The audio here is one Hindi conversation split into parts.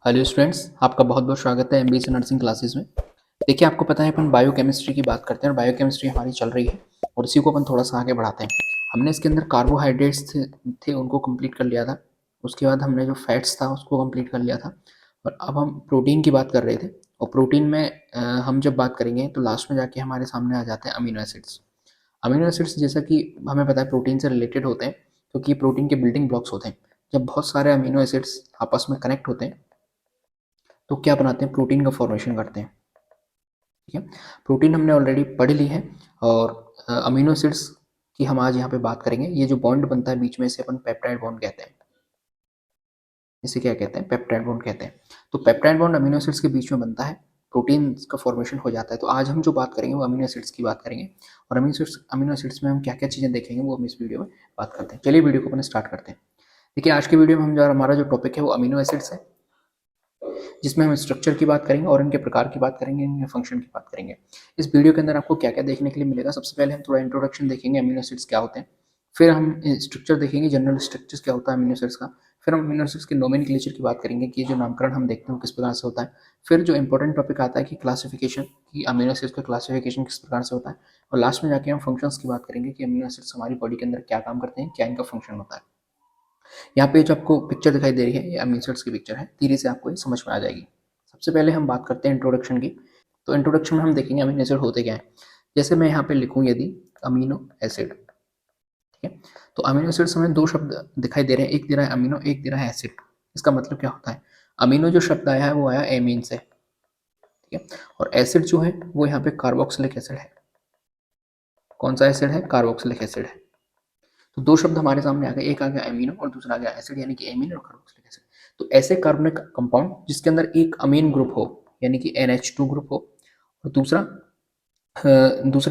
हेलो स्टूडेंट्स, आपका बहुत बहुत स्वागत है एमबीसी नर्सिंग क्लासेस में। देखिए, आपको पता है अपन बायोकेमिस्ट्री की बात करते हैं और बायोकेमिस्ट्री हमारी चल रही है और इसी को अपन थोड़ा सा आगे बढ़ाते हैं। हमने इसके अंदर कार्बोहाइड्रेट्स थे उनको कंप्लीट कर लिया था। उसके बाद हमने जो फैट्स था उसको कंप्लीट कर लिया था और अब हम प्रोटीन की बात कर रहे थे। और प्रोटीन में हम जब बात करेंगे तो लास्ट में जाके हमारे सामने आ जाते हैं अमीनो एसिड्स। अमीनो एसिड्स जैसा कि हमें पता है प्रोटीन से रिलेटेड होते हैं क्योंकि प्रोटीन के बिल्डिंग ब्लॉक्स होते हैं। जब बहुत सारे अमीनो एसिड्स आपस में कनेक्ट होते हैं तो क्या बनाते हैं, प्रोटीन का फॉर्मेशन करते हैं। ठीक है, प्रोटीन हमने ऑलरेडी पढ़ ली है और अमीनो एसिड्स की हम आज यहाँ पे बात करेंगे। ये जो बॉन्ड बनता है बीच में इसे अपन पेप्टाइड बॉन्ड कहते हैं। इसे क्या कहते हैं, पेप्टाइड बॉन्ड कहते हैं। तो पेप्टाइड बॉन्ड अमीनो एसिड्स के बीच में बनता है, प्रोटीन का फॉर्मेशन हो जाता है। तो आज हम जो बात करेंगे वो अमीनो एसिड्स की बात करेंगे और अमीनो एसिड्स में हम क्या क्या चीज़ें देखेंगे वो हम इस वीडियो में बात करते हैं। चलिए वीडियो को अपन स्टार्ट करते हैं। देखिए, आज के वीडियो में हम जो हमारा जो टॉपिक है वो अमीनो एसिड्स है, जिसमें हम स्ट्रक्चर की बात करेंगे और इनके प्रकार की बात करेंगे, इनके फंक्शन की बात करेंगे। इस वीडियो के अंदर आपको क्या क्या देखने के लिए मिलेगा, सबसे पहले हम थोड़ा इंट्रोडक्शन देखेंगे अमीनो एसिड्स क्या होते हैं, फिर हम स्ट्रक्चर देखेंगे, जनरल स्ट्रक्चर्स क्या होता है अमीनो एसिड्स का, फिर हम अमीनो एसिड्स के नोमेनक्लेचर की बात करेंगे कि ये जो नामकरण हम देखते हैं वो किस प्रकार से होता है, फिर जो इंपॉर्टेंट टॉपिक आता है कि क्लासिफिकेशन, कि अमीनो एसिड्स का क्लासिफिकेशन किस प्रकार से होता है, और लास्ट में जाके हम फंक्शंस की बात करेंगे कि अमीनो एसिड्स हमारी बॉडी के अंदर क्या काम करते हैं, क्या इनका फंक्शन होता है। यहाँ पे जो आपको पिक्चर दिखाई दे रही है ये अमीनो एसिड्स की पिक्चर है, धीरे से आपको ये समझ में आ जाएगी। सबसे पहले हम बात करते हैं इंट्रोडक्शन की। तो इंट्रोडक्शन में हम देखेंगे अमीनो एसिड होते क्या हैं। जैसे मैं यहाँ पे लिखूँ यदि अमीनो एसिड, ठीक है, तो अमीनो एसिड्स हमें दो शब्द दिखाई दे रहे हैं, एक दे रहा है अमीनो, एक दे रहा है एसिड। इसका मतलब क्या होता है, अमीनो जो शब्द आया है वो आया एमीन से, ठीक है, और एसिड जो है वो यहाँ पे कार्बोक्सिलिक एसिड है। कौन सा एसिड है, कार्बोक्सिलिक एसिड है। तो दो शब्द हमारे सामने आ गए, एक आ गया एमिनो और दूसरा आ गया एसिड, यानी कि एमीन और कार्बोक्सिलिक एसिड। तो ऐसे कार्बनिक कंपाउंड जिसके अंदर एक अमीन ग्रुप हो यानी कि NH2 ग्रुप हो और दूसरा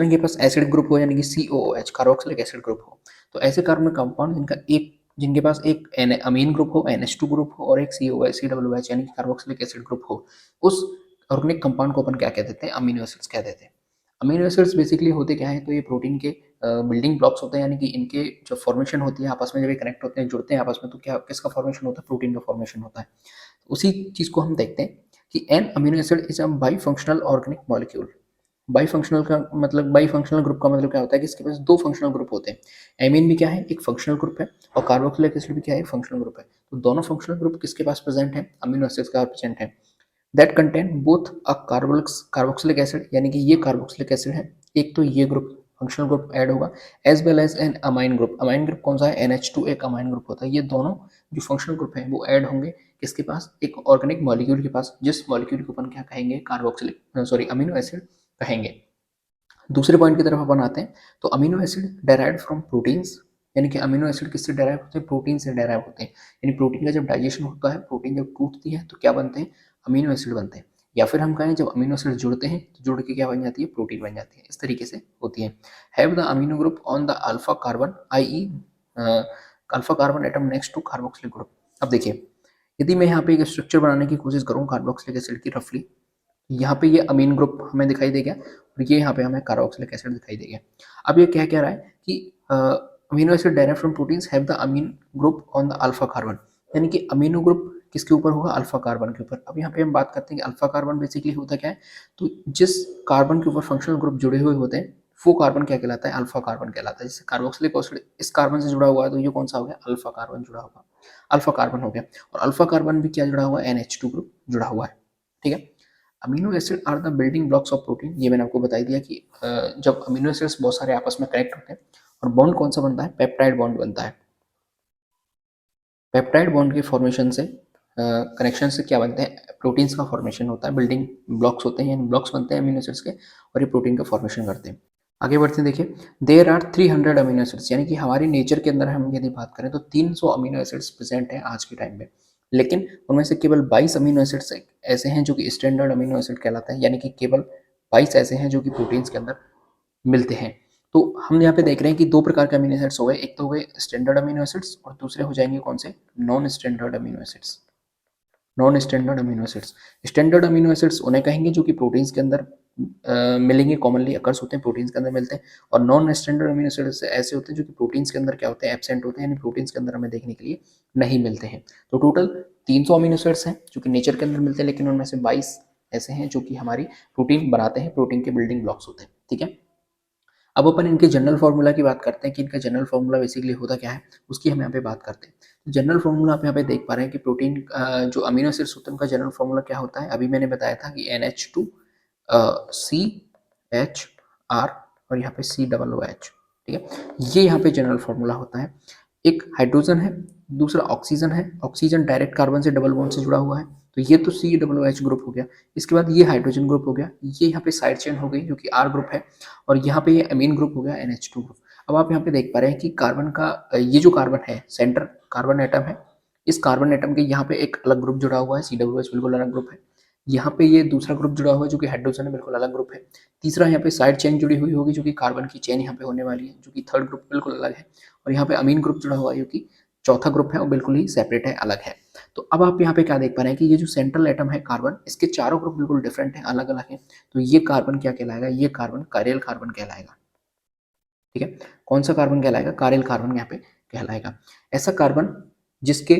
इनके पास एसिड ग्रुप हो यानी कि COOH, कार्बोक्सिलिक एसिड ग्रुप हो। तो ऐसे कार्बनिक कंपाउंड जिनके पास एक अमीन ग्रुप हो, NH2 ग्रुप हो और एक COOH यानी कि कार्बोक्सिलिक एसिड ग्रुप हो, उस ऑर्गेनिक कंपाउंड को अपन क्या कह देते हैं, अमीनो एसिड्स कह देते हैं। अमीनो एसिड्स बेसिकली होते क्या है, तो ये प्रोटीन के बिल्डिंग ब्लॉक्स होते हैं, यानी कि इनके जो फॉर्मेशन होती है आपस में, जब ये कनेक्ट होते हैं, जुड़ते हैं आपस में, तो क्या किसका फॉर्मेशन होता है, प्रोटीन का फॉर्मेशन होता है। उसी चीज़ को हम देखते हैं कि an amino acid is a bifunctional organic molecule. Bifunctional का मतलब, बाई फंक्शनल ग्रुप का मतलब क्या होता है कि इसके पास दो फंक्शनल ग्रुप होते हैं। एमीन भी क्या है, एक फंक्शनल ग्रुप है, और कार्बोक्सिलिक एसिड भी क्या है, एक फंक्शनल ग्रुप है। तो दोनों फंक्शनल ग्रुप किसके पास प्रेजेंट है, अमीनो एसिड्स का प्रेजेंट है। That contain both a carboxylic acid, यानी कि ये कार्बोक्सिलिक एसिड है, एक तो ये ग्रुप फंक्शनल ग्रुप ऐड होगा, as well as an amine group. Amine group कौन सा है, NH2 एक अमाइन ग्रुप होता है। ये दोनों जो फंक्शनल ग्रुप है वो ऐड होंगे किसके पास, एक ऑर्गेनिक मॉलिक्यूल के पास, जिस मॉलिक्यूल को अपन क्या कहेंगे, अमीनो एसिड कहेंगे। दूसरे पॉइंट की तरफ अपन आते हैं। तो amino acid derived from proteins, यानी कि अमीनो एसिड किससे डेराइव होते हैं, प्रोटीन से डेराइव होते हैं। यानी प्रोटीन का जब डाइजेशन होता है, प्रोटीन जब टूटती है तो क्या बनते हैं, अमीनो एसिड बनते हैं। या फिर हम कहें जब अमीनो एसिड जुड़ते हैं तो जुड़ के क्या बन जाती है, प्रोटीन बन जाती है। इस तरीके से होती है। Have the amino group on the alpha carbon, I alpha carbon atom next to carboxylic group. अब देखिए, यदि मैं यहाँ पे एक स्ट्रक्चर बनाने की कोशिश करूँ कार्बोक्सिलिक एसिड की, रफली यहाँ पे ये अमीन ग्रुप हमें दिखाई देगा और ये यहाँ पे हमें कार्बोक्सिलिक एसिड दिखाई देगा। अब ये क्या कह रहा है कि amino acid direct from proteins have the amine group on the alpha carbon, यानी कि अमीनो ग्रुप किसके ऊपर होगा, अल्फा कार्बन के ऊपर। अब यहाँ पे हम बात करते हैं कि अल्फा कार्बन बेसिकली होता क्या है, तो जिस कार्बन के ऊपर फंक्शनल ग्रुप जुड़े हुए होते हैं वो कार्बन क्या कहलाता है, अल्फा कार्बन कहलाता है। जैसे कार्बोक्सिलिक एसिड इस कार्बन से जुड़ा हुआ है तो ये कौन सा हो गया, अल्फा कार्बन जुड़ा हुआ, अल्फा कार्बन हो गया। और अल्फा कार्बन भी क्या जुड़ा हुआ है, NH2 ग्रुप जुड़ा हुआ है। ठीक है, amino acid are the building blocks of protein. ये मैंने आपको बता दिया कि जब अमीनो एसिड्स बहुत सारे आपस में कनेक्ट होते हैं और बॉन्ड कौन सा बनता है, पेप्टाइड बॉन्ड बनता है। पेप्टाइड बॉन्ड के फॉर्मेशन से, कनेक्शन से क्या बनते हैं, प्रोटीन्स का फॉर्मेशन होता है, बिल्डिंग ब्लॉक्स होते हैं, यानी ब्लॉक्स बनते हैं अमीनो एसिड्स के और ये प्रोटीन का फॉर्मेशन करते हैं। आगे बढ़ते हैं, देखिए देयर आर 300 अमीनो एसिड्स, यानी कि हमारी नेचर के अंदर हम यदि बात करें तो 300 अमीनो एसिड्स प्रेजेंट हैं आज के टाइम में। लेकिन उनमें से केवल 22 अमीनो एसिड्स ऐसे हैं जो कि स्टैंडर्ड अमीनो एसिड कहलाते हैं, यानी कि केवल 22 ऐसे हैं जो कि प्रोटीन्स के अंदर मिलते हैं। तो हम यहाँ पे देख रहे हैं कि दो प्रकार के अमीनो एसिड्स हो गए, एक तो हो गए स्टैंडर्ड अमीनो एसिड्स और दूसरे हो जाएंगे कौन से, non standard amino acids. Non standard amino acids, standard amino acids उन्हें कहेंगे जो कि प्रोटीन्स के अंदर मिलेंगे, कॉमनली अकर्स होते हैं, प्रोटीन्स के अंदर मिलते हैं। और नॉन स्टैंडर्ड अमीनो एसिड्स ऐसे होते हैं जो कि प्रोटीन्स के अंदर क्या होते हैं, एब्सेंट होते हैं, यानी प्रोटीन्स के अंदर हमें देखने के लिए नहीं मिलते हैं। तो टोटल 300 अमीनो एसिड्स हैं जो कि नेचर के अंदर मिलते हैं, लेकिन उनमें से 22 ऐसे हैं जो कि हमारी प्रोटीन बनाते हैं, प्रोटीन के बिल्डिंग ब्लॉक्स होते हैं। ठीक है, अब अपन इनके जनरल फार्मूला की बात करते हैं कि इनका जनरल फार्मूला बेसिकली होता क्या है, उसकी हम यहाँ पे बात करते हैं। जनरल फार्मूला आप यहाँ पे देख पा रहे हैं कि प्रोटीन जो अमीनो एसिड्स होते हैं उनका जनरल फार्मूला क्या होता है। अभी मैंने बताया था कि NH2 CHR और यहाँ पे COOH। ठीक है, ये यहाँ पे जनरल फार्मूला होता है। एक हाइड्रोजन है, दूसरा ऑक्सीजन है। ऑक्सीजन डायरेक्ट कार्बन से डबल बॉन्ड से जुड़ा हुआ है, तो ये तो COOH ग्रुप हो गया। इसके बाद ये हाइड्रोजन ग्रुप हो गया, ये यहाँ पे साइड चेन हो गई जो कि R ग्रुप है, और यहाँ पे ये अमीन ग्रुप हो गया NH2 ग्रुप। अब आप यहाँ पे देख पा रहे हैं कि कार्बन का ये जो कार्बन है, सेंटर कार्बन एटम है, इस कार्बन एटम के यहाँ पे एक अलग ग्रुप जुड़ा हुआ है, COOH बिल्कुल अलग ग्रुप है। यहाँ पे ये दूसरा ग्रुप जुड़ा हुआ है जो कि हाइड्रोजन है, बिल्कुल अलग ग्रुप है। तीसरा यहाँ पे साइड चेन जुड़ी हुई होगी जो कि कार्बन की चेन यहाँ पे होने वाली है, जो कि थर्ड ग्रुप बिल्कुल अलग है। और यहाँ पे अमीन ग्रुप जुड़ा हुआ है जो कि चौथा ग्रुप है और बिल्कुल ही सेपरेट है, अलग है। तो अब आप यहाँ पे क्या देख पा रहे हैं कि ये जो सेंट्रल एटम है कार्बन, इसके चारों ग्रुप बिल्कुल डिफरेंट है, अलग अलग है। तो ये कार्बन क्या कहलाएगा, ये कार्बन कारेल कार्बन कहलाएगा। ठीक है, कौन सा कार्बन कहलाएगा, कारेल कार्बन यहाँ पे कहलाएगा। ऐसा कार्बन जिसके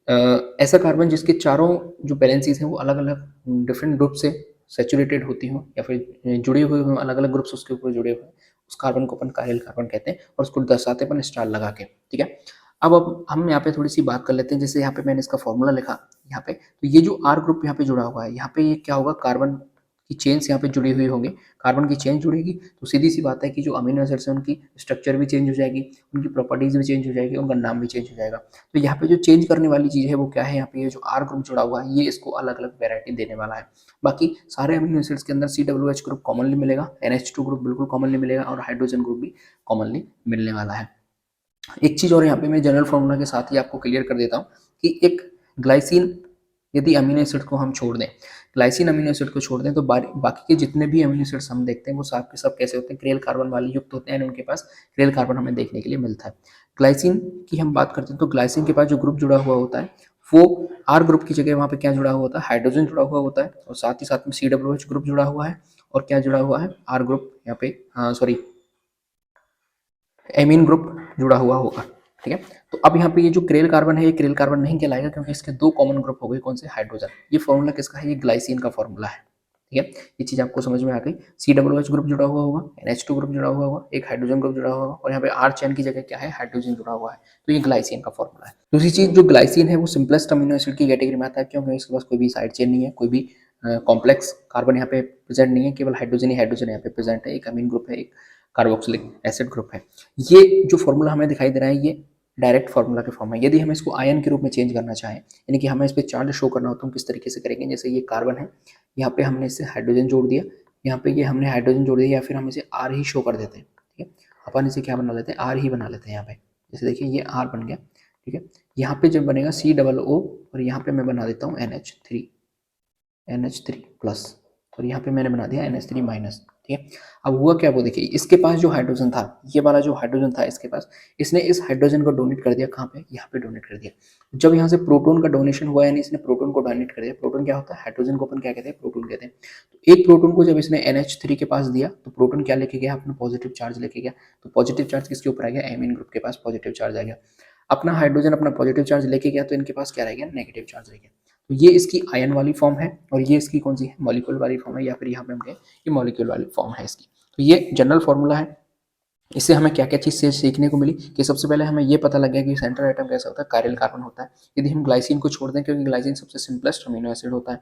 ऐसा कार्बन जिसके चारों जो बैलेंसीज हैं वो अलग अलग डिफरेंट ग्रुप से सेचुरेटेड होती हो या फिर जुड़ी हुई हो, अलग अलग ग्रुप्स उसके ऊपर जुड़े हुए, उस कार्बन को अपन कारेल कार्बन कहते हैं और उसको दर्शाते अपन स्टार लगा के। ठीक है, अब हम यहाँ पे थोड़ी सी बात कर लेते हैं। जैसे यहाँ पे मैंने इसका फॉर्मूला लिखा यहाँ पे, तो ये जो R ग्रुप यहाँ पे जुड़ा हुआ है, यहाँ पे ये क्या होगा, कार्बन की चेन्स यहाँ पे जुड़ी हुई होंगे। कार्बन की चेन जुड़ेगी तो सीधी सी बात है कि जो अमीनो एसिड्स हैं उनकी स्ट्रक्चर भी चेंज हो जाएगी, उनकी प्रॉपर्टीज भी चेंज हो जाएगी, उनका नाम भी चेंज हो जाएगा। तो यहाँ पे जो चेंज करने वाली चीज़ है वो क्या है, यहाँ पे ये जो R ग्रुप जुड़ा हुआ है ये इसको अलग अलग वेरायटी देने वाला है। बाकी सारे अमीनो एसिड्स के अंदर COOH ग्रुप कॉमनली मिलेगा, NH2 ग्रुप बिल्कुल कॉमनली मिलेगा और हाइड्रोजन ग्रुप भी कॉमनली मिलने वाला है। एक चीज़ और यहाँ पे मैं जनरल फार्मूला के साथ ही आपको क्लियर कर देता हूँ कि एक ग्लाइसिन यदि अमीनो एसिड को हम छोड़ दें, ग्लाइसिन अमीनो एसिड को छोड़ दें, तो बाकी के जितने भी अमीनो एसिड्स हम देखते हैं वो सब के सब कैसे होते हैं, क्रेल कार्बन वाले युक्त होते हैं, उनके पास क्रेल कार्बन हमें देखने के लिए मिलता है। ग्लाइसिन की हम बात करते हैं तो ग्लाइसिन के पास जो ग्रुप जुड़ा हुआ होता है वो R ग्रुप की जगह वहाँ पे क्या जुड़ा हुआ होता है, हाइड्रोजन जुड़ा हुआ होता है, और साथ ही साथ में COOH ग्रुप जुड़ा हुआ है, और क्या जुड़ा हुआ है, R ग्रुप यहाँ पे, सॉरी एमीन ग्रुप जुड़ा हुआ होगा। ठीक है, तो अब यहाँ पे ये जो क्रेल कार्बन है ये क्रेल कार्बन नहीं कहलाएगा क्योंकि इसके दो कॉमन ग्रुप हो गए, कौन से, हाइड्रोजन। ये फॉर्मूला किसका है, ये ग्लाइसिन का फॉर्मूला है। ठीक है, ये चीज आपको समझ में आ गई। COOH ग्रुप जुड़ा हुआ होगा, NH2 ग्रुप जुड़ा हुआ होगा, एक हाइड्रोजन ग्रुप जुड़ा हुआ होगा, और यहाँ पे R चेन की जगह क्या है, हाइड्रोजन जुड़ा हुआ है। तो ये ग्लाइसिन का फॉर्मूला है। दूसरी चीज, जो ग्लाइसिन है वो सिंपलेस्ट अमीनो एसिड की कैटेगरी में आता है, क्योंकि इसके पास कोई भी साइड चेन नहीं है, कोई भी कॉम्प्लेक्स कार्बन यहाँ पे प्रेजेंट नहीं है, केवल हाइड्रोजन ही हाइड्रोजन यहाँ पे प्रेजेंट है, एक अमीन ग्रुप है, एक कार्बोक्सिलिक एसिड ग्रुप है। ये जो फॉर्मूला हमें दिखाई दे रहा है ये डायरेक्ट फार्मूला के फॉर्म है। यदि हम इसको आयन के रूप में चेंज करना चाहें, यानी कि हमें इस पर चार्ज शो करना हो, तो हम किस तरीके से करेंगे, जैसे ये कार्बन है, यहाँ पे हमने इससे हाइड्रोजन जोड़ दिया, यहाँ पे ये हमने हाइड्रोजन जोड़ दिया, या फिर हम इसे R ही शो कर देते हैं। ठीक है, अपन इसे क्या बना लेते हैं, R ही बना लेते हैं यहाँ पे। जैसे देखिए ये R बन गया। ठीक है, यहाँ पे जब बनेगा COO और यहाँ पे मैं बना देता हूँ NH3 प्लस, और यहाँ पे मैंने बना दिया NH3 माइनस। ठीक है, अब हुआ क्या, वो देखिए इसके पास जो हाइड्रोजन था, ये वाला जो हाइड्रोजन था इसके पास, इसने इस हाइड्रोजन को डोनेट कर दिया, कहाँ पे, यहाँ पे डोनेट कर दिया। जब यहाँ से प्रोटॉन का डोनेशन हुआ, यानी इसने प्रोटॉन को डोनेट कर दिया। प्रोटॉन क्या होता है, हाइड्रोजन को अपन क्या कहते हैं, प्रोटॉन कहते हैं। तो एक प्रोटॉन को जब इसने NH3 के पास दिया तो प्रोटॉन क्या लेके गया, अपना पॉजिटिव चार्ज लेके गया। तो पॉजिटिव चार्ज किसके ऊपर आ गया, एमीन ग्रुप के पास पॉजिटिव चार्ज आ गया। अपना हाइड्रोजन अपना पॉजिटिव चार्ज लेके गया तो इनके पास क्या रह गया, नेगेटिव चार्ज रह गया। तो ये इसकी आयन वाली फॉर्म है, और ये इसकी कौन सी है, मॉलिक्यूल वाली फॉर्म है, या फिर यहाँ पे हम कहें ये मॉलिक्यूल वाली फॉर्म है इसकी। तो ये जनरल फॉर्मूला है। इससे हमें क्या क्या चीज़ से सीखने को मिली कि सबसे पहले हमें ये पता लग गया कि सेंट्रल एटम कैसा होता है, कायरल कार्बन होता है, यदि हम ग्लाइसिन को छोड़ दें, क्योंकि ग्लाइसिन सबसे सिंपलेस्ट अमीनो एसिड होता है।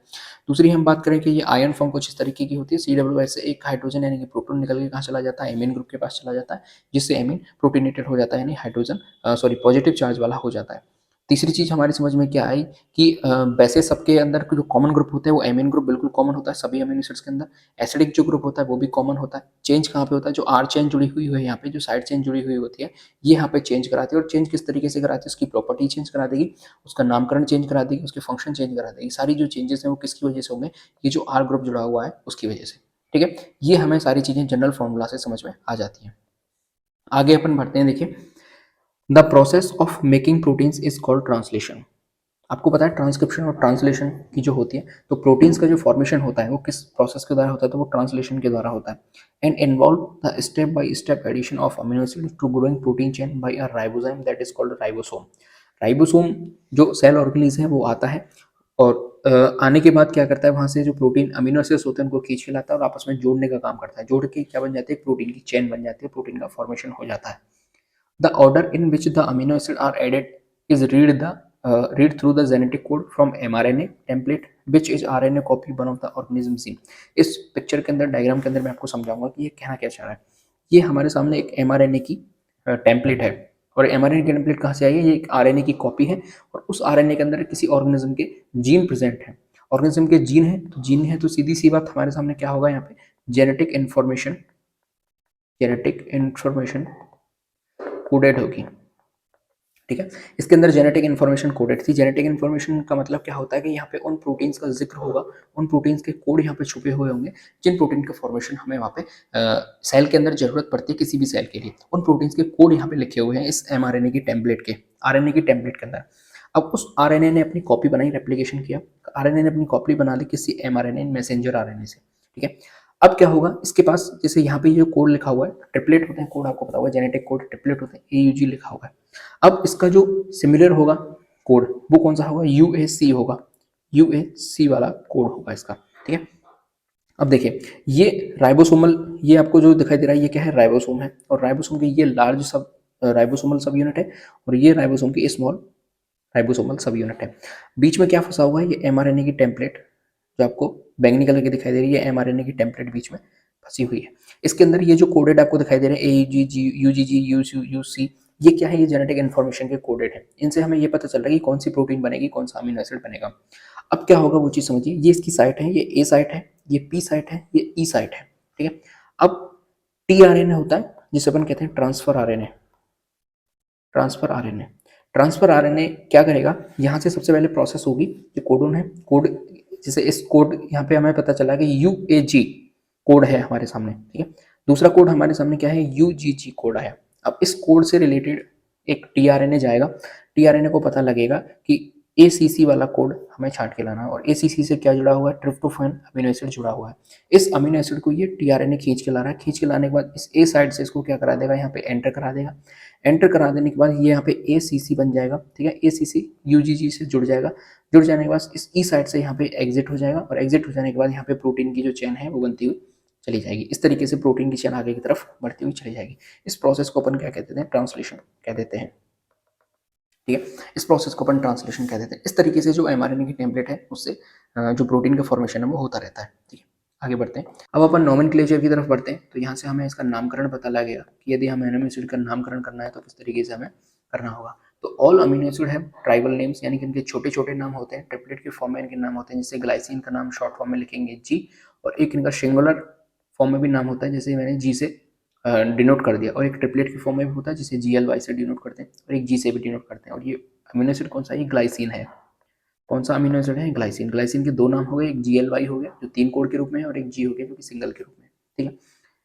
दूसरी हम बात करें कि ये आयन फॉर्म कुछ इस तरीके की होती है, COOH से एक हाइड्रोजन यानी कि प्रोटॉन निकल के कहाँ चला जाता है, एमीन ग्रुप के पास चला जाता है, जिससे एमीन प्रोटीनेटेड हो जाता है, यानी हाइड्रोजन सॉरी पॉजिटिव चार्ज वाला हो जाता है। तीसरी चीज हमारी समझ में क्या आई कि वैसे सबके अंदर जो कॉमन ग्रुप होते हैं वो एमीन ग्रुप बिल्कुल कॉमन होता है सभी अमीनो एसिड्स के अंदर। एसिडिक जो ग्रुप होता है वो भी कॉमन होता है। चेंज कहाँ पे होता है, जो R चेन जुड़ी हुई है यहाँ पे, जो साइड चेन जुड़ी हुई होती है, ये यहाँ पे चेंज कराती है। और चेंज किस तरीके से कराती है, उसकी प्रॉपर्टी चेंज करा देगी, उसका नामकरण चेंज करा देगी, उसके फंक्शन चेंज करा देगी। सारी जो चेंजेस हैं वो किसकी वजह से होंगे, ये जो R ग्रुप जुड़ा हुआ है उसकी वजह से। ठीक है, ये हमें सारी चीजें जनरल फॉर्मूला से समझ में आ जाती हैं। आगे अपन बढ़ते हैं। देखिए, the process of making proteins is called translation. आपको पता है ट्रांसक्रिप्शन और ट्रांसलेशन की जो होती है, तो प्रोटीन्स का जो फॉर्मेशन होता है वो किस प्रोसेस के द्वारा होता है, तो वो ट्रांसलेशन के द्वारा होता है। And involve the step by step addition of amino acid to growing protein chain by a ribosome that is called ribosome. Ribosome जो सेल ऑर्गेनिज है वो आता है और आने के बाद क्या करता है, वहाँ से जो प्रोटीन अमीनो एसिड्स होते हैं उनको खींच के लाता है और आपस में जोड़ने का काम करता है। जोड़ के क्या बन जाती है, प्रोटीन की चेन बन जाती है, प्रोटीन का फॉर्मेशन हो जाता है। The order in which the amino acid are added is read through the genetic code from mRNA template which is RNA copy one of the organism gene। इस पिक्चर के अंदर, डायग्राम के अंदर मैं आपको समझाऊंगा कि ये कहना क्या चाह रहा है। ये हमारे सामने एक mRNA की टेम्पलेट है और mRNA की टेम्पलेट कहाँ से आई है, ये एक RNA की कॉपी है और उस RNA के अंदर किसी ऑर्गेनिज्म के जीन प्रेजेंट है। ऑर्गेनिज्म के जीन है तो सीधी सी बात हमारे सामने क्या होगा, यहाँ पे जेनेटिक इन्फॉर्मेशन कोडेड होगी। ठीक है, इसके अंदर जेनेटिक इन्फॉर्मेशन कोडेड थी। जेनेटिक इन्फॉर्मेशन का मतलब क्या होता है कि यहाँ पे उन प्रोटीन्स का जिक्र होगा, उन प्रोटीन्स के कोड यहाँ पे छुपे हुए होंगे जिन प्रोटीन का फॉर्मेशन हमें वहाँ पे सेल के अंदर जरूरत पड़ती है किसी भी सेल के लिए। उन प्रोटीन्स के कोड यहाँ पे लिखे हुए हैं इस mRNA की टेम्पलेट के, RNA की टेम्पलेट के अंदर। अब उस RNA ने अपनी कॉपी बनाई, रेप्लिकेशन किया, RNA ने अपनी कॉपी बना ली किसी mRNA मैसेंजर RNA से। ठीक है, अब क्या होगा, इसके पास जैसे यहाँ पे जो कोड लिखा हुआ है, ट्रिपलेट होते हैं कोड, आपको पता होगा जेनेटिक कोड ट्रिपलेट होते हैं, AUG लिखा हुआ है। अब इसका जो सिमिलर होगा कोड वो कौन सा होगा, UAC होगा, UAC वाला कोड होगा इसका। ठीक है, अब देखिए ये राइबोसोमल, ये आपको जो दिखाई दे रहा है ये क्या है, राइबोसोम है और राइबोसोम की ये लार्ज सब राइबोसोमल सब यूनिट है और ये राइबोसोम की स्मॉल राइबोसोमल सब यूनिट है। बीच में क्या फंसा हुआ है, ये mRNA की टेम्पलेट जो आपको बैंगनी कलर की दिखाई दे रही है, mRNA की टेम्पलेट बीच में फंसी हुई है। इसके अंदर ये जो कोडेड आपको दिखाई दे रहे हैं AUG, UGG, UC, ये क्या है, ये जेनेटिक इन्फॉर्मेशन के कोडेड है। इनसे हमें ये पता चल रहा है कि कौन सी प्रोटीन बनेगी, कौन सा अमीनो एसिड बनेगा। अब क्या होगा वो चीज़ समझिए, ये इसकी साइट है, ये A साइट है, ये P साइट है, ये E साइट है। ठीक है, अब tRNA होता है जिसे अपन कहते हैं ट्रांसफर RNA। ट्रांसफर आरएनए क्या करेगा, यहाँ से सबसे पहले प्रोसेस होगी, जो कोडोन है, कोड जैसे इस कोड यहाँ पे हमें पता चला कि UAG कोड है हमारे सामने। ठीक है, दूसरा कोड हमारे सामने क्या है, UGG कोड आया। अब इस कोड से रिलेटेड एक tRNA जाएगा, tRNA को पता लगेगा कि ACC वाला कोड हमें छांट के लाना है और ACC से क्या जुड़ा हुआ है, ट्रिप्टोफैन अमीनो एसिड जुड़ा हुआ है। इस अमीनो एसिड को ये tRNA खींच के ला रहा है। खींच के लाने के बाद इस A साइड से इसको क्या करा देगा, यहाँ पे एंटर करा देगा। एंटर करा देने के बाद ये यहाँ पे ACC बन जाएगा। ठीक है, ACC UGG से जुड़ जाएगा। जुड़ जाने के बाद इस E साइड से यहाँ पे एग्जिट हो जाएगा और एग्जिट हो जाने के बाद यहाँ पे प्रोटीन की जो चेन है वो बनती हुई चली जाएगी। इस तरीके से प्रोटीन की चेन आगे की तरफ बढ़ती हुई चली जाएगी। इस प्रोसेस को अपन क्या कहते हैं, ट्रांसलेशन कह देते हैं। ठीक है, इस प्रोसेस को अपन ट्रांसलेशन कह देते हैं। इस तरीके से जो mRNA की टेम्पलेट है उससे जो प्रोटीन का फॉर्मेशन है वो होता रहता है। ठीक है, आगे बढ़ते हैं। अब अपन नोमेनक्लेचर की तरफ बढ़ते हैं। तो यहाँ से हमें इसका नामकरण पता लगेगा कि यदि हमें अमीनो एसिड का नामकरण करना है तो किस तरीके से हमें करना होगा। तो ऑल अमीनो एसिड है ट्राइबल नेम्स, यानी कि इनके छोटे छोटे नाम होते हैं। ट्रिपलेट के फॉर्म में इनके नाम होते हैं, जैसे ग्लाइसिन का नाम शॉर्ट फॉर्म में लिखेंगे G, और एक इनका सिंगुलर फॉर्म में भी नाम होता है, जैसे मैंने G से डिनोट कर दिया, और एक ट्रिपलेट के फॉर्म में भी होता है जिसे GLY से डिनोट करते हैं और एक G से भी डिनोट करते हैं। और ये अमीनो एसिड कौन सा है, ये ग्लाइसिन है। कौन सा अमीनो एसिड है, ग्लाइसिन। ग्लाइसिन के दो नाम हो गए, एक GLY हो गया जो 3 कोड के रूप में है और एक G हो गया जो कि सिंगल के रूप में। ठीक है,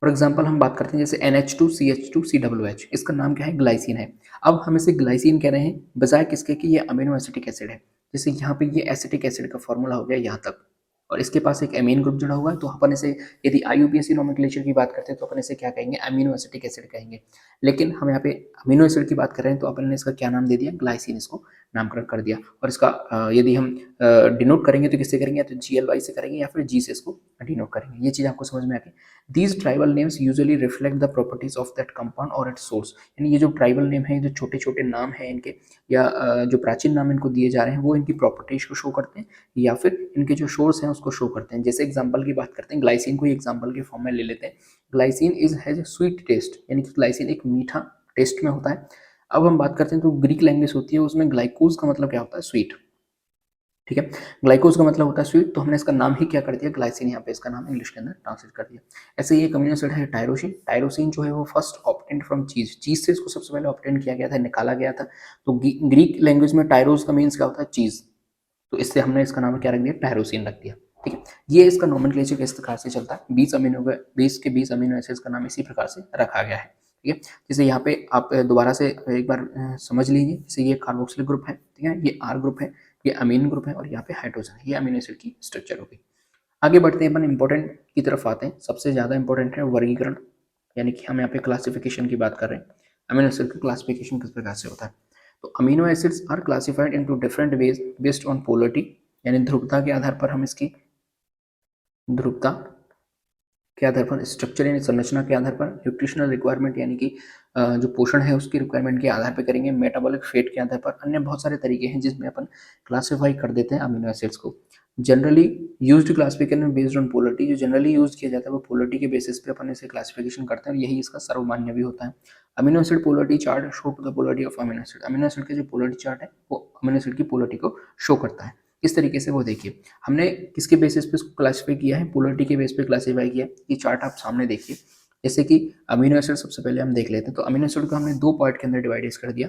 फॉर एग्जाम्पल हम बात करते हैं जैसे NH2CH2COOH, इसका नाम क्या है, ग्लाइसिन है। अब हम इसे ग्लाइसिन कह रहे हैं बजाय किसके कि ये अमीनो एसिटिक एसिड है। जैसे यहाँ पे ये एसिटिक एसिड का फॉर्मूला हो गया यहाँ तक और इसके पास एक अमीन ग्रुप जुड़ा हुआ है, तो अपन इसे यदि IUPAC नोमेनक्लेचर की बात करते हैं तो अपन इसे क्या कहेंगे, अमीनो एसिटिक एसिड कहेंगे। लेकिन हम यहाँ पे अमीनो एसिड की बात कर रहे हैं तो अपन ने इसका क्या नाम दे दिया, ग्लाइसिन, इसको नामकरण कर दिया। और इसका यदि हम डिनोट करेंगे तो किससे करेंगे, या तो GLY से करेंगे या फिर G से इसको डिनोट करेंगे। ये चीज़ आपको समझ में आ गई। These tribal names usually reflect the properties of that compound और इट्स सोर्स, यानी ये जो ट्राइबल नेम है, जो छोटे छोटे नाम है इनके, या जो प्राचीन नाम इनको दिए जा रहे हैं वो इनकी प्रॉपर्टीज को शो करते हैं या फिर इनके जो सोर्स हैं उसको शो करते हैं। जैसे एग्जांपल की बात करते हैं, ग्लाइसिन को एग्जांपल के फॉर्म में ले लेते हैं। ग्लाइसिन हैज स्वीट टेस्ट, यानी कि ग्लाइसिन एक मीठा टेस्ट में होता है। अब हम बात करते हैं तो ग्रीक लैंग्वेज होती है, उसमें ग्लाइकोज का मतलब क्या होता है, स्वीट। ठीक है, ग्लाइकोज का मतलब होता है स्वीट, तो हमने इसका नाम ही क्या कर दिया, ग्लाइसिन, यहाँ पे इसका नाम इंग्लिश के अंदर ट्रांसलेट कर दिया। ऐसे ही एक अमीनो एसिड है टायरोसिन। टायरोसिन जो है वो फर्स्ट ऑब्टेन्ड फ्रॉम चीज, चीज से इसको सबसे पहले ऑब्टेन किया गया था, निकाला गया था। तो ग्रीक लैंग्वेज में टायरोस का मीन्स क्या होता है, चीज, तो इससे हमने इसका नाम क्या रख दिया, टायरोसिन रख दिया। ठीक है, ये इसका नोमेनक्लेचर किस प्रकार से चलता है, 20 अमीनो एसिड्स का नाम इसी प्रकार से रखा गया है। ठीक है, जैसे यहाँ पे आप दोबारा से एक बार समझ लीजिए, जैसे ये कार्बोक्सिलिक ग्रुप है, ठीक है, ये R ग्रुप है, ये अमीन ग्रुप है और यहाँ पे हाइड्रोजन है, ये अमीनो एसिड की स्ट्रक्चर होगी। आगे बढ़ते हैं, अपन इंपॉर्टेंट की तरफ आते हैं। सबसे ज्यादा इंपॉर्टेंट है वर्गीकरण, यानी कि हम यहाँ पे क्लासिफिकेशन की बात कर रहे हैं। अमीनो एसिड का क्लासिफिकेशन किस प्रकार से होता है, तो amino acids are classified into different ways based on polarity, यानी ध्रुवता के आधार पर हम इसकी ध्रुवता के आधार पर, स्ट्रक्चर यानी संरचना के आधार पर, न्यूट्रिशनल रिक्वायरमेंट यानी कि जो पोषण है उसकी रिक्वायरमेंट के आधार पर करेंगे, मेटाबॉलिक फेट के आधार पर, अन्य बहुत सारे तरीके हैं जिसमें अपन क्लासिफाई कर देते हैं अमीनो एसिड्स को। Generally used classification based on polarity, जो जनरली यूज किया जाता है वो पोलरिटी के बेसिस पे अपन इसे क्लासिफिकेशन करते हैं, यही इसका सर्वमान्य भी होता है। Amino acid polarity chart show to the polarity of amino acid, amino acid का जो पोलरिटी चार्ट है वो अमीनो एसिड की पोलरिटी को शो करता है। किस तरीके से वो देखिए, हमने किसके बेसिस पे इसको क्लासिफाई किया है, पोलरिटी के बेस पे क्लासिफाई किया। ये चार्ट आप सामने देखिए, जैसे कि अमीनो एसिड सबसे पहले हम देख लेते हैं। तो अमीनो एसिड को हमने दो पार्ट के अंदर डिवाइड कर दिया।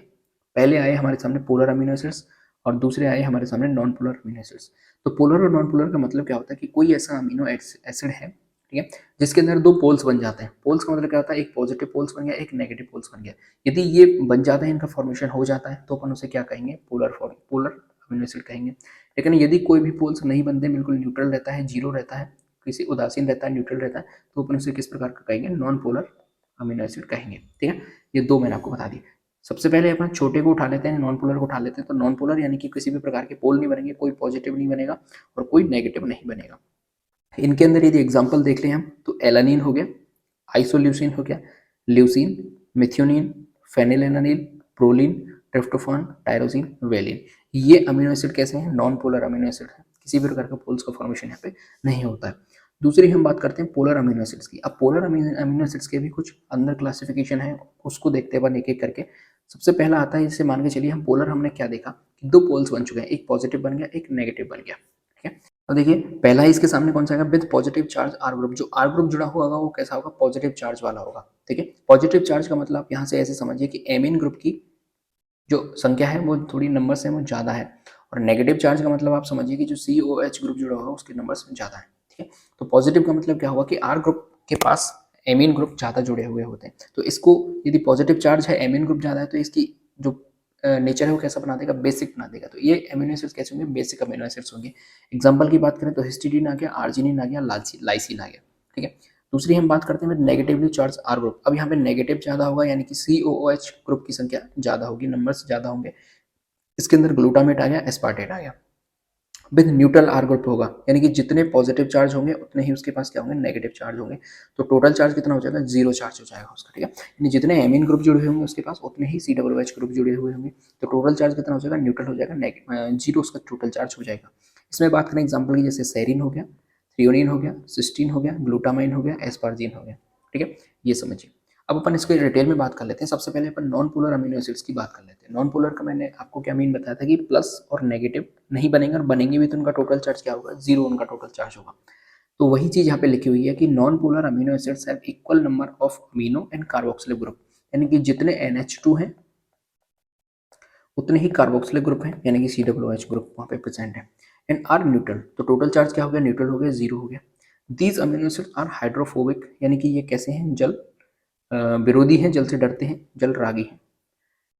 पहले आए हमारे सामने पोलर अमीनो एसिड्स और दूसरे आए हमारे सामने नॉन पोलर अमीनो एसिड्स। तो पोलर और नॉन पोलर का मतलब क्या होता है कि कोई ऐसा अमीनो एसिड है, ठीक है, जिसके अंदर दो पोल्स बन जाते हैं। पोल्स का मतलब क्या होता है, एक पॉजिटिव पोल्स बन गया, एक नेगेटिव पोल्स बन गया। यदि ये बन जाते हैं, इनका फॉर्मेशन हो जाता है, तो अपन उसे क्या कहेंगे, पोलर अमीनो एसिड कहेंगे। लेकिन यदि कोई भी पोल्स नहीं बनते, बिल्कुल न्यूट्रल रहता है, जीरो रहता है, किसी उदासीन रहता है, न्यूट्रल रहता है, तो अपन उसे किस प्रकार का कहेंगे, नॉन पोलर अमीनो एसिड कहेंगे। ठीक है, ये दो मैंने आपको बता दी। सबसे पहले अपन छोटे को उठा लेते हैं, नॉन पोलर को उठा लेते हैं। तो नॉन पोलर यानी कि किसी भी प्रकार के पोल नहीं बनेंगे, कोई पॉजिटिव नहीं बनेगा और कोई नेगेटिव नहीं बनेगा। इनके अंदर यदि एग्जाम्पल देख लें हम, तो एलानिन हो गया, आइसोल्यूसिन हो गया, leucine, methionine, phenylalanine, proline, tryptophan, tyrosine, valine. ये अमीनो एसिड कैसे हैं, नॉन पोलर अमीनो एसिड है, किसी भी प्रकार का पोल्स का फॉर्मेशन यहाँ पे नहीं होता है। दूसरी हम बात करते हैं पोलर अमीनो एसिड्स की। अब पोलर अमीनो एसिड्स के भी कुछ अंदर क्लासिफिकेशन है, उसको देखते हैं एक एक करके। सबसे पहला आता है, जैसे मान के चलिए हम पोलर, हमने क्या देखा कि दो पोल्स बन चुके हैं, एक पॉजिटिव बन गया, एक नेगेटिव बन गया। ठीक है, तो देखिए पहला ही इसके सामने कौन सा आएगा, with positive charge R group. जो आर ग्रुप जुड़ा हुआ होगा वो कैसा होगा, पॉजिटिव चार्ज वाला होगा। ठीक है, पॉजिटिव चार्ज का मतलब आप यहाँ से ऐसे समझिए कि एमीन ग्रुप की जो संख्या है वो थोड़ी नंबर से वो ज़्यादा है, और नेगेटिव चार्ज का मतलब आप समझिए कि जो COH ग्रुप जुड़ा होगा उसके नंबर से ज़्यादा है। ठीक है, तो पॉजिटिव का मतलब क्या हुआ कि आर ग्रुप के पास एमीन ग्रुप ज़्यादा जुड़े हुए होते हैं। तो इसको यदि पॉजिटिव चार्ज है, एमीन ग्रुप ज़्यादा है, तो इसकी जो नेचर है वो कैसा बना देगा, बेसिक बना देगा। तो ये अमीनो एसिड्स कैसे होंगे, बेसिक अमीनो एसिड्स होंगे। एग्जांपल की बात करें तो हिस्टीडीन आ गया, आर्जिनिन आ गया, लाइसिन आ गया। ठीक है, दूसरी हम बात करते हैं नेगेटिवली चार्ज आर ग्रुप। अब यहाँ पे नेगेटिव ज़्यादा होगा, यानी कि COOH ग्रुप की संख्या ज़्यादा होगी, नंबर्स ज़्यादा होंगे। इसके अंदर ग्लूटामेट आ गया, एस्पार्टेट आ गया। विद न्यूट्रल आर ग्रुप होगा, यानी कि जितने पॉजिटिव चार्ज होंगे उतने ही उसके पास क्या होंगे, नेगेटिव चार्ज होंगे। तो टोटल चार्ज कितना हो जाएगा, 0 चार्ज हो जाएगा उसका। ठीक है, यानी जितने एमीन ग्रुप जुड़े होंगे उसके पास उतने ही COOH ग्रुप जुड़े हुए होंगे। तो टोटल चार्ज कितना हो जाएगा, न्यूट्रल हो जाएगा, 0 उसका टोटल चार्ज हो जाएगा। इसमें बात करें एग्जाम्पल की, जैसे सेरिन हो गया, थ्रियोनिन हो गया, सिस्टीन हो गया, ग्लूटामाइन हो गया, एस्पार्जिन हो गया। ठीक है, ये समझिए। अब अपन इसको डिटेल में बात कर लेते हैं। सबसे पहले अपन नॉन पोलर अमीनो एसिड्स की बात कर लेते हैं। नॉन पोलर का मैंने आपको क्या मीन बताया था कि प्लस और नेगेटिव नहीं बनेंगे, और बनेंगे भी तो उनका टोटल चार्ज क्या होगा, 0 उनका टोटल चार्ज होगा। तो वही चीज यहाँ पे लिखी हुई है कि non polar amino acids have equal number of amino and carboxylic group, यानी कि जितने NH2 हैं उतने ही कार्बोक्सिलिक ग्रुप हैं, यानी कि COOH ग्रुप वहाँ पे प्रेजेंट है। एंड आर न्यूट्रल, तो टोटल चार्ज क्या हो गया, न्यूट्रल हो गया, 0 हो गया। These amino acids are hydrophobic, यानी कि ये कैसे हैं, जल विरोधी हैं, जल से डरते हैं, जल रागी हैं।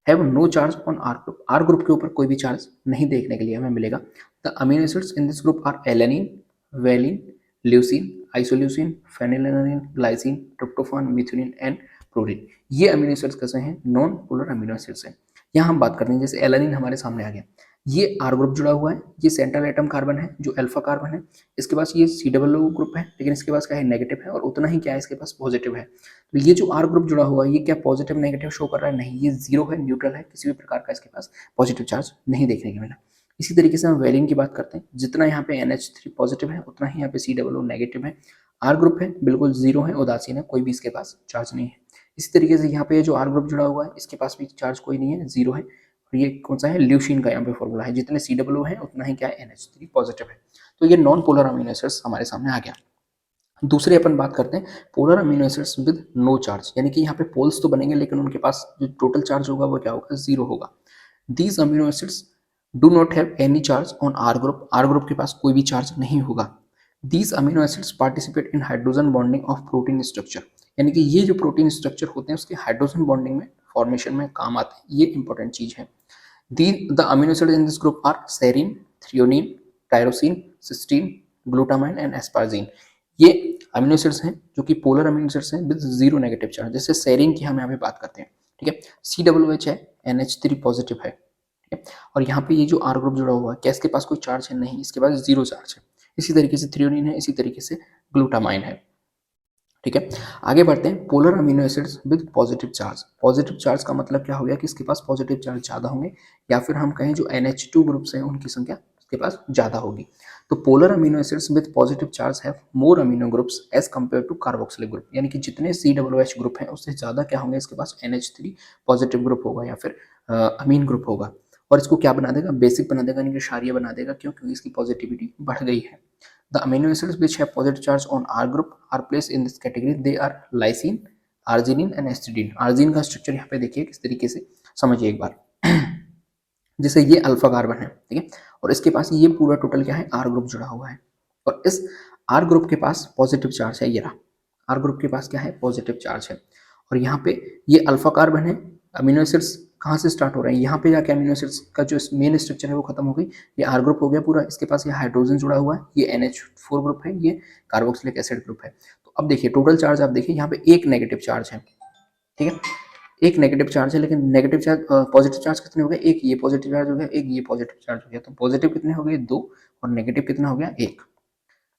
Have no charge on R group, R group के ऊपर कोई भी चार्ज नहीं देखने के लिए हमें मिलेगा। The amino acids in this group are alanine, valine, leucine, isoleucine, phenylalanine, glycine, tryptophan, methionine and proline. ये अमीनो एसिड्स कैसे हैं, नॉन पोलर अमीनो एसिड्स हैं। यहाँ हम बात करते हैं, जैसे एलेनिन हमारे सामने आ गया, ये आर ग्रुप जुड़ा हुआ है, ये सेंट्रल एटम कार्बन है जो अल्फा कार्बन है, इसके पास ये COO ग्रुप है, लेकिन इसके पास क्या है, नेगेटिव है, और उतना ही क्या है, इसके पास पॉजिटिव है। तो ये जो आर ग्रुप जुड़ा हुआ है ये क्या पॉजिटिव नेगेटिव शो कर रहा है, नहीं, ये 0 है, न्यूट्रल है, किसी भी प्रकार का इसके पास पॉजिटिव चार्ज नहीं देखने को मिला। इसी तरीके से हम वेलिन की बात करते हैं, जितना यहाँ पे NH3 पॉजिटिव है उतना ही यहाँ पे COO नेगेटिव है। आर ग्रुप है, बिल्कुल 0 है, उदासीन है, कोई भी इसके पास चार्ज नहीं है। इसी तरीके से यहाँ पे जो आर ग्रुप जुड़ा हुआ है इसके पास भी चार्ज कोई नहीं है, 0 है। और ये कौन सा है, ल्यूसिन का यहाँ पे फॉर्मूला है, जितने COO है उतना ही क्या है, NH3 पॉजिटिव है। तो ये नॉन पोलर अमीनो एसिड्स हमारे सामने आ गया। दूसरे अपन बात करते हैं polar amino acids with no charge, यानी कि यहाँ पे पोल्स तो बनेंगे लेकिन उनके पास जो टोटल चार्ज होगा वो क्या होगा, 0 होगा। These amino acids do not have any charge on R group, R group के पास कोई भी चार्ज नहीं होगा। These amino acids participate in hydrogen bonding of protein structure, यानी कि ये जो प्रोटीन स्ट्रक्चर होते हैं उसके हाइड्रोजन बॉन्डिंग में, फॉर्मेशन में काम आते हैं, ये इंपॉर्टेंट चीज है। The amino acids in this group are serine, threonine, tyrosine, cysteine, glutamine and asparagine. ये अमीनो एसिड्स हैं जो कि पोलर अमीनो एसिड्स हैं विद 0 नेगेटिव चार्ज। जैसे सेरिन की हम यहाँ पे बात करते हैं, ठीक है, COOH है, NH3 पॉजिटिव है, ठीक है। और यहाँ पे ये जो आर ग्रुप जुड़ा हुआ है, क्या इसके पास कोई चार्ज है? नहीं, इसके पास जीरो चार्ज है। इसी तरीके से थ्रियोनिन है, इसी तरीके से ग्लूटामाइन है। ठीक है, आगे बढ़ते हैं। Polar amino acids with positive charge. Positive charge का मतलब क्या हो गया कि इसके पास पॉजिटिव चार्ज ज़्यादा होंगे, या फिर हम कहें जो NH2 ग्रुप्स हैं उनकी संख्या इसके पास ज़्यादा होगी। तो polar amino acids with positive charge have more amino groups as compare to carboxylic group, यानी कि जितने COOH ग्रुप हैं उससे ज़्यादा क्या होंगे इसके पास NH3 पॉजिटिव ग्रुप होगा या फिर अमीन ग्रुप होगा। और इसको क्या बना देगा? बेसिक बना देगा, यानी कि क्षारीय बना देगा। क्यों? क्योंकि इसकी पॉजिटिविटी बढ़ गई है। The amino acids which have positive charge on R group are placed in this category. They are lysine, arginine and histidine. arginine का स्ट्रक्चर यहाँ पे देखिए किस तरीके से, समझिए एक बार। जैसे ये अल्फा कार्बन है, ठीक है, और इसके पास ये पूरा टोटल क्या है? R ग्रुप जुड़ा हुआ है, और इस R ग्रुप के पास पॉजिटिव चार्ज है। ये रहा R ग्रुप के पास क्या है? पॉजिटिव चार्ज है। और यहाँ पे ये अल्फा कार्बन है। अमीनो एसिड्स कहाँ से स्टार्ट हो रहे हैं? यहाँ पे जाके अमीनो एसिड्स का जो मेन स्ट्रक्चर है वो खत्म हो गई। ये आर ग्रुप हो गया पूरा, इसके पास ये हाइड्रोजन जुड़ा हुआ है, ये NH4 ग्रुप है, ये कार्बोक्सिलिक एसिड ग्रुप है। तो अब देखिए टोटल चार्ज, आप देखिए यहाँ पे एक नेगेटिव चार्ज है, ठीक है, एक नेगेटिव चार्ज है। लेकिन नेगेटिव चार्ज, पॉजिटिव चार्ज कितने हो गए? एक ये पॉजिटिव चार्ज हो गया, एक ये पॉजिटिव चार्ज हो गया। तो पॉजिटिव कितने हो गए? 2, और नेगेटिव कितना हो गया? 1।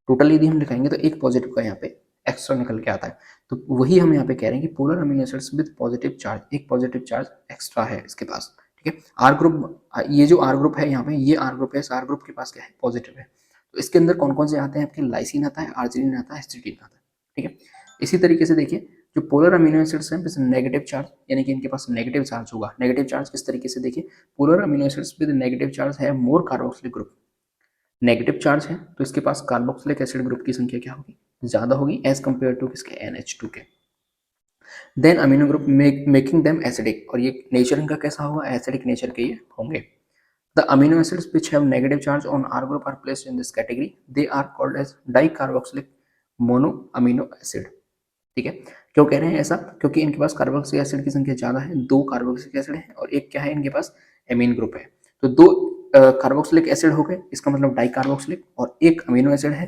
टोटल यदि हम लिखाएंगे तो एक पॉजिटिव का यहाँ पे एक्स्ट्रा निकल के आता है। तो वही हम यहाँ पे कह रहे हैं कि polar amino acids with positive charge, एक पॉजिटिव चार्ज एक्स्ट्रा है इसके पास। ठीक है, आर ग्रुप, ये जो आर ग्रुप है यहाँ पे, ये आर ग्रुप है, इस आर ग्रुप के पास क्या है? पॉजिटिव है। तो इसके अंदर कौन कौन से आते हैं आपके? लाइसिन आता है, आर्जिनिन आता है, हिस्टिडीन आता है। ठीक है, इसी तरीके से देखिए जो पोलर अमीनो एसिड्स हैं नेगेटिव चार्ज, यानी कि इनके पास नेगेटिव चार्ज होगा। नेगेटिव चार्ज किस तरीके से? देखिए polar amino acids with negative charge है मोर कार्बोक्सिलिक ग्रुप। नेगेटिव चार्ज है तो इसके पास कार्बोक्सिलिक एसिड ग्रुप की संख्या क्या होगी? ज्यादा होगी एज कंपेयर टू किसके? NH2 के। Then amino group making them acidic, और ये नेचर इनका कैसा होगा? एसिडिक नेचर के ये होंगे। The amino acids which have negative charge on R group are placed in this category. They are called as dicarboxylic monoamino acid. ठीक है, क्यों कह रहे हैं ऐसा? क्योंकि इनके पास कार्बोक्सिलिक एसिड की संख्या ज्यादा है, 2 कार्बोक्सिलिक एसिड है और एक क्या है? इनके पास एमीन ग्रुप है। तो 2 कार्बोक्सिलिक एसिड हो गए, इसका मतलब डाइकार्बोक्सिलिक, और एक अमीनो एसिड है,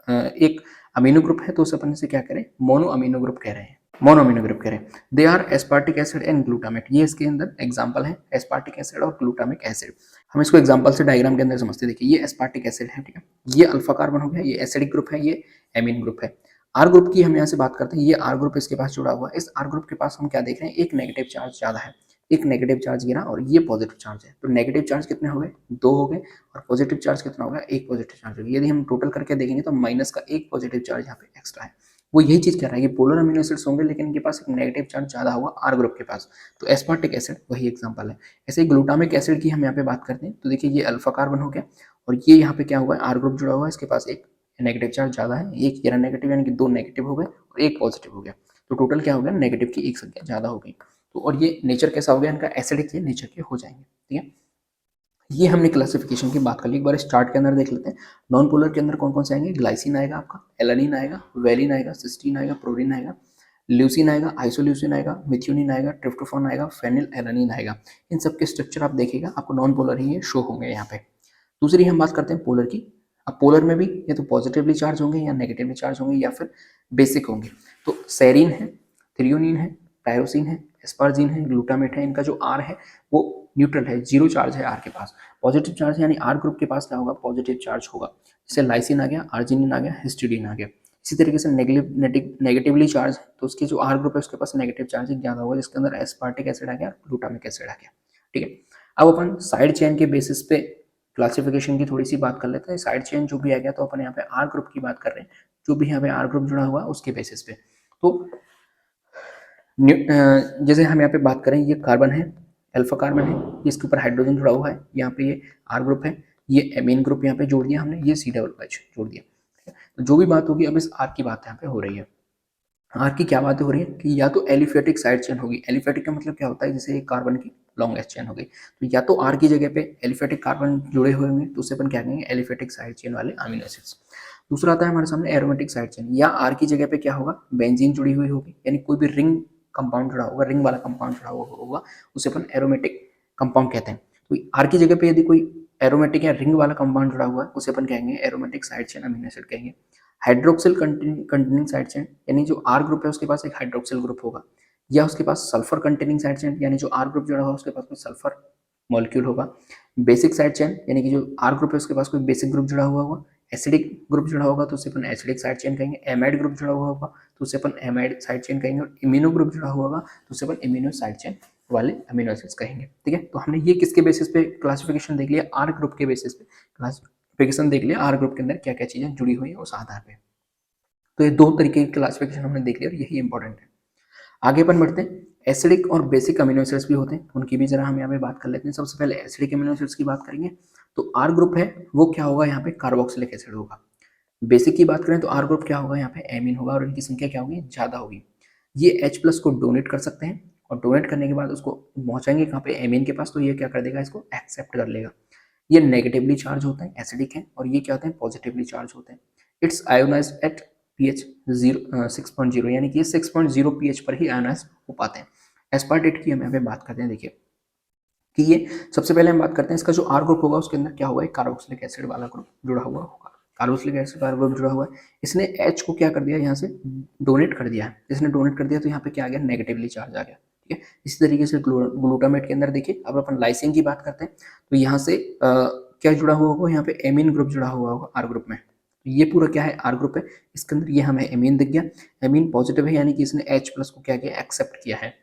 एक अमीनो ग्रुप है, तो उस अपन से क्या करें? मोनो अमीनो ग्रुप कह रहे हैं, मोनो अमीनो ग्रुप कह रहे हैं। They are aspartic acid and glutamate, ये इसके अंदर एग्जांपल है, एस्पार्टिक एसिड और ग्लूटामिक एसिड। हम इसको एग्जांपल से डायग्राम के अंदर समझते हैं। देखिए ये एस्पार्टिक एसिड है, ठीक है, ये अल्फा कार्बन हो गया, ये एसिडिक ग्रुप है, ये एमीन ग्रुप है। आर ग्रुप की हम यहाँ से बात करते हैं, ये आर ग्रुप इसके पास जुड़ा हुआ है। इस आर ग्रुप के पास हम क्या देख रहे हैं? एक नेगेटिव चार्ज ज्यादा है, एक नेगेटिव चार्ज गिरा, और ये पॉजिटिव चार्ज है। तो नेगेटिव चार्ज कितने हो गए? 2 हो गए, और पॉजिटिव चार्ज कितना हो गया? एक पॉजिटिव चार्ज हो गया। यदि हम टोटल करके देखेंगे तो माइनस का एक पॉजिटिव चार्ज यहाँ पे एक्स्ट्रा है। वो यही चीज कह रहा है कि पोलर अमीनो एसिड्स होंगे लेकिन इनके पास एक नेगेटिव चार्ज ज्यादा हुआ आर ग्रुप के पास। तो एस्पार्टिक एसिड वही एग्जांपल है। ऐसे ही ग्लूटामिक एसिड की हम यहाँ पे बात करते हैं, तो देखिए ये अल्फा कार्बन हो गया, और ये यहाँ पे क्या हुआ है? आर ग्रुप जुड़ा हुआ है, इसके पास एक नेगेटिव चार्ज ज्यादा है, एक ये नेगेटिव, यानी कि 2 नेगेटिव हो गए और एक पॉजिटिव हो गया। तो टोटल क्या हो गया? नेगेटिव की एक संख्या ज्यादा हो गई। तो और ये नेचर कैसा हो गया इनका? एसिडिक ये नेचर के हो जाएंगे। ठीक है, ये हमने क्लासिफिकेशन की बात कर ली। एक बार स्टार्ट के अंदर देख लेते हैं। नॉन पोलर के अंदर कौन कौन से आएंगे? ग्लाइसिन आएगा आपका, एलानिन आएगा, वेलिन आएगा, सिस्टीन आएगा, प्रोलिन आएगा, ल्यूसिन आएगा, आइसोल्यूसिन आएगा, मिथ्योनिन आएगा, ट्रिप्टोफान आएगा, फेनिल एलानिन आएगा। इन सब के स्ट्रक्चर आप देखिएगा, आपको नॉन पोलर ही ये शो होंगे यहाँ पे। दूसरी हम बात करते हैं पोलर की। अब पोलर में भी या तो पॉजिटिवली चार्ज होंगे या नेगेटिवली चार्ज होंगे या फिर बेसिक होंगे। तो सेरीन है, थ्रियोनिन है, टायरोसिन है, एस्पार्जिन है, ग्लूटामेट है। इनका जो आर है वो न्यूट्रल है, जीरो चार्ज है आर के पास। पॉजिटिव चार्ज यानी आर ग्रुप के पास क्या होगा? पॉजिटिव चार्ज होगा। जैसे लाइसिन आ गया, आर्जिनिन आ गया, हिस्टिडीन आ गया। इसी तरीके से नेगेटिवली चार्ज, तो उसके जो आर ग्रुप है उसके पास नेगेटिव चार्ज ज्यादा होगा, जिसके अंदर एस्पार्टिक एसिड आ गया, ग्लूटामिक एसिड आ गया। ठीक है, अब अपन साइड चेन के बेसिस पे क्लासिफिकेशन की थोड़ी सी बात कर लेते हैं। साइड चेन जो भी आ गया, तो अपन यहाँ पे आर ग्रुप की बात कर रहे हैं, जो भी यहाँ पे आर ग्रुप जुड़ा हुआ है उसके बेसिस पे। तो जैसे हम यहाँ पे बात करें, ये कार्बन है, अल्फा कार्बन है, इसके ऊपर हाइड्रोजन जुड़ा हुआ है, यहाँ पे ये आर ग्रुप है, ये एमीन ग्रुप यहाँ पे जोड़ दिया हमने, ये COOH जोड़ दिया। ठीक है, तो जो भी बात होगी अब इस आर की बात यहाँ पे हो रही है। आर की क्या बातें हो रही है कि या तो एलिफेटिक साइड चेन होगी। एलिफेटिक का मतलब क्या होता है? जैसे एक कार्बन की लॉन्गेस्ट चेन हो गई, तो या तो आर की जगह पे एलिफेटिक कार्बन जुड़े हुए होंगे, तो उसे अपन क्या कहेंगे? एलिफेटिक साइड चेन वाले अमीनो एसिड्स। दूसरा आता है हमारे सामने एरोमेटिक साइड चेन, या आर की जगह पे क्या होगा? बेंजीन जुड़ी हुई होगी, यानी कोई भी रिंग कंपाउंड जुड़ा होगा, रिंग वाला कंपाउंड जुड़ा हुआ होगा, उसे अपन एरोमेटिक कंपाउंड कहते हैं। तो आर की जगह पे यदि कोई एरोमेटिक या रिंग वाला कंपाउंड जुड़ा हुआ है, उसे अपन कहेंगे aromatic side chain amino acid कहेंगे। हाइड्रोक्सिल कंटेनिंग साइड चेन, यानी जो आर ग्रुप है उसके पास एक हाइड्रोक्सिल ग्रुप होगा, या उसके पास सल्फर कंटेनिंग साइड चेन, यानी जो आर ग्रुप जुड़ा हुआ है उसके पास कोई सल्फर मॉलिक्यूल होगा। बेसिक साइड चेन यानी कि जो आर ग्रुप है उसके पास कोई बेसिक ग्रुप जुड़ा हुआ होगा। एसिडिक ग्रुप जुड़ा होगा तो उसे अपन एसिडिक साइड चेन कहेंगे। एमाइड ग्रुप जुड़ा हुआ होगा तो उसे अपन एमाइड साइड चेन कहेंगे। और इम्यूनो ग्रुप जुड़ा हुआ होगा तो उसे अपन इम्यूनो साइड चेन वाले अमीनो एसिड्स कहेंगे। ठीक है, तो हमने ये किसके बेसिस पे क्लासिफिकेशन देख लिया, आर ग्रुप के बेसिस पे क्लासिफिकेशन देख लिया, आर ग्रुप के अंदर क्या क्या चीजें जुड़ी हुई है उस आधार पे। तो ये दो तरीके की क्लासिफिकेशन हमने देख लिया और यही इंपॉर्टेंट है। आगे अपन बढ़ते हैं, एसिडिक और बेसिक अमीनो एसिड्स भी होते हैं, उनकी भी जरा हम यहाँ पे बात कर लेते हैं। सबसे पहले एसिडिक अमीनो एसिड्स की बात करेंगे तो आर ग्रुप है वो क्या होगा, यहाँ पे कार्बोक्सिलिक एसिड होगा। बेसिक की बात करें तो आर ग्रुप क्या होगा, यहाँ पे एमीन होगा और इनकी संख्या क्या होगी, ज्यादा होगी। ये H प्लस को डोनेट कर सकते हैं और डोनेट करने के बाद उसको पहुंचाएंगे कहाँ पे, एमीन के पास, तो ये क्या कर देगा, इसको एक्सेप्ट कर लेगा। ये नेगेटिवली चार्ज होते हैं, एसिडिक है, और ये क्या होते हैं, पॉजिटिवली चार्ज होते हैं। इट्स आयोनाइज्ड एट pH 6.0 यानी कि ये 6.0 pH पर ही आयोनाइज हो पाते हैं। एस्पार्टेट की हम यहाँ पे बात करते हैं। देखिए कि ये सबसे पहले हम बात करते हैं इसका जो आर ग्रुप होगा उसके अंदर क्या होगा, एक कार्बोक्सिलिक एसिड वाला ग्रुप जुड़ा हुआ होगा। कार्बोक्सिलिक एसिड वाला ग्रुप जुड़ा हुआ है, इसने H को क्या कर दिया, यहाँ से डोनेट कर दिया है। इसने डोनेट कर दिया तो यहाँ पे क्या आ गया, नेगेटिवली चार्ज आ गया। ठीक है, इसी तरीके से ग्लूटामेट के अंदर देखिए, अब अपन लाइसिन की बात करते हैं तो यहाँ से क्या जुड़ा हुआ होगा, यहाँ पे एमीन ग्रुप जुड़ा हुआ होगा आर ग्रुप में। ये पूरा क्या है, आर ग्रुप है, इसके अंदर ये हमें एमीन दिख गया। एमीन पॉजिटिव है यानी कि इसने H प्लस को क्या किया, एक्सेप्ट किया है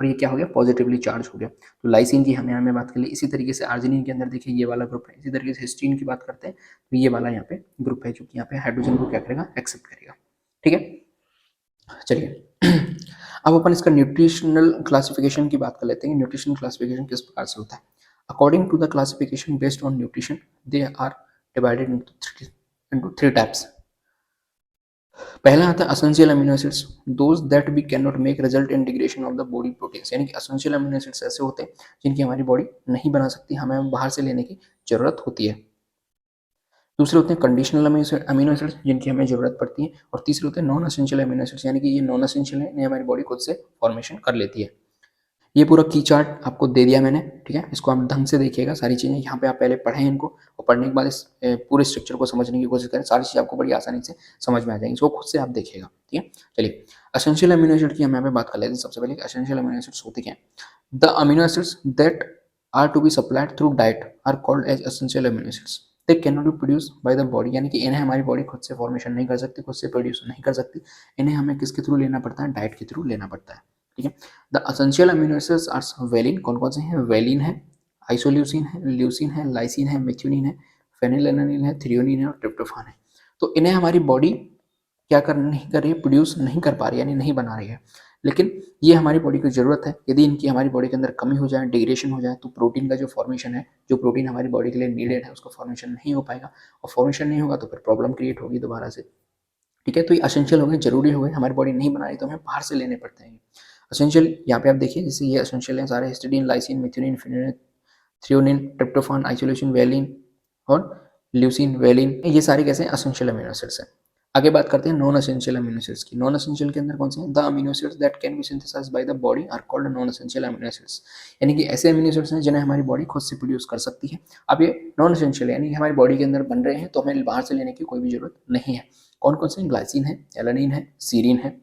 और ये क्या हो गया, पॉजिटिवली चार्ज हो गया। तो लाइसिन की हमने यहाँ में बात कर ली। इसी तरीके से आर्जिनिन के अंदर देखिए ये वाला ग्रुप है। इसी तरीके से हिस्टीन की बात करते हैं तो ये वाला यहाँ पे ग्रुप है जो कि यहाँ पे हाइड्रोजन को क्या करेगा, एक्सेप्ट करेगा। ठीक है, चलिए अब अपन इसका न्यूट्रिशनल क्लासिफिकेशन की बात कर लेते हैं। न्यूट्रिशनल क्लासिफिकेशन किस प्रकार से होता है। According to the classification based on nutrition they are divided into three types. पहला आता है essential amino acids, those that we can not make result in degradation of the body proteins, यानी कि असेंशियल अमीनो एसिड्स ऐसे होते हैं जिनकी हमारी बॉडी नहीं बना सकती, हमें बाहर से लेने की जरूरत होती है। दूसरे होते हैं कंडीशनल अमीनो एसिड्स जिनकी हमें जरूरत पड़ती है। और तीसरे होते हैं नॉन असेंशियल अमीनो एसिड्स, यानी कि ये नॉन असेंशियल है, इन्हें हमारी बॉडी खुद से फॉर्मेशन कर लेती है। ये पूरा की चार्ट आपको दे दिया मैंने, ठीक है, इसको आप ढंग से देखिएगा। सारी चीज़ें यहाँ पे आप पहले पढ़ें इनको, और पढ़ने के बाद इस पूरे स्ट्रक्चर को समझने की कोशिश करें। सारी चीज़ आपको बड़ी आसानी से समझ में आ जाएंगी, इसको खुद से आप देखिएगा। ठीक है, चलिए असेंशियल अमीनो एसिड की हम यहाँ पे बात कर लेते हैं। सबसे पहले असेंशियल अमीनो एसिड्स होते क्या हैं। The amino acids that are to be supplied through diet are called as essential amino acids. They can not be produce by the body, यानी कि इन्हें हमारी बॉडी खुद से फॉर्मेशन नहीं कर सकती, खुद से प्रोड्यूस नहीं कर सकती। इन्हें हमें किसके थ्रू लेना पड़ता है, डाइट के थ्रू लेना पड़ता है। ठीक है, the essential amino acids are valine, कौन कौन से हैं, वेलिन है, आइसोल्यूसिन है, ल्यूसिन है, लाइसिन है, मेथियोनिन है, फेनिलएलानिन है, थ्रियोनिन है और ट्रिप्टोफान है। तो इन्हें हमारी बॉडी क्या कर नहीं कर रही है, प्रोड्यूस नहीं कर पा रही है, यानी नहीं बना रही है। लेकिन ये हमारी बॉडी की ज़रूरत है। यदि इनकी हमारी बॉडी के अंदर कमी हो जाए, डिग्रेडेशन हो जाए, तो प्रोटीन का जो फॉर्मेशन है, जो प्रोटीन हमारी बॉडी के लिए नीडेड है, उसका फॉर्मेशन नहीं हो पाएगा। और फॉर्मेशन नहीं होगा तो फिर प्रॉब्लम क्रिएट होगी दोबारा से। ठीक है, तो ये असेंशियल हो गए, जरूरी हो गए, हमारी बॉडी नहीं बना रही तो हमें बाहर से लेने पड़ते हैं। असेंशियल यहाँ पे आप देखिए, जैसे ये असेंशियल है सारे, histidine, lysine, methionine, threonine, tryptophan, isoleucine, valine और ल्यूसिन, वेलिन, ये सारे कैसे असेंशियल अमीनो एसिड्स हैं। आगे बात करते हैं नॉन असेंशियल अमीनो एसिड्स की। नॉन असेंशियल के अंदर कौन से हैं, the amino acids that can be synthesized by the body are called non essential amino acids, यानी कि ऐसे अमीनो एसिड्स हैं जिन्हें हमारी बॉडी खुद से प्रोड्यूस कर सकती है। अब ये नॉन असेंशियल यानी कि हमारी बॉडी के अंदर बन रहे हैं तो हमें बाहर से लेने की कोई भी जरूरत नहीं है। कौन कौन से, ग्लाइसिन है, एलानिन है, सीरीन है,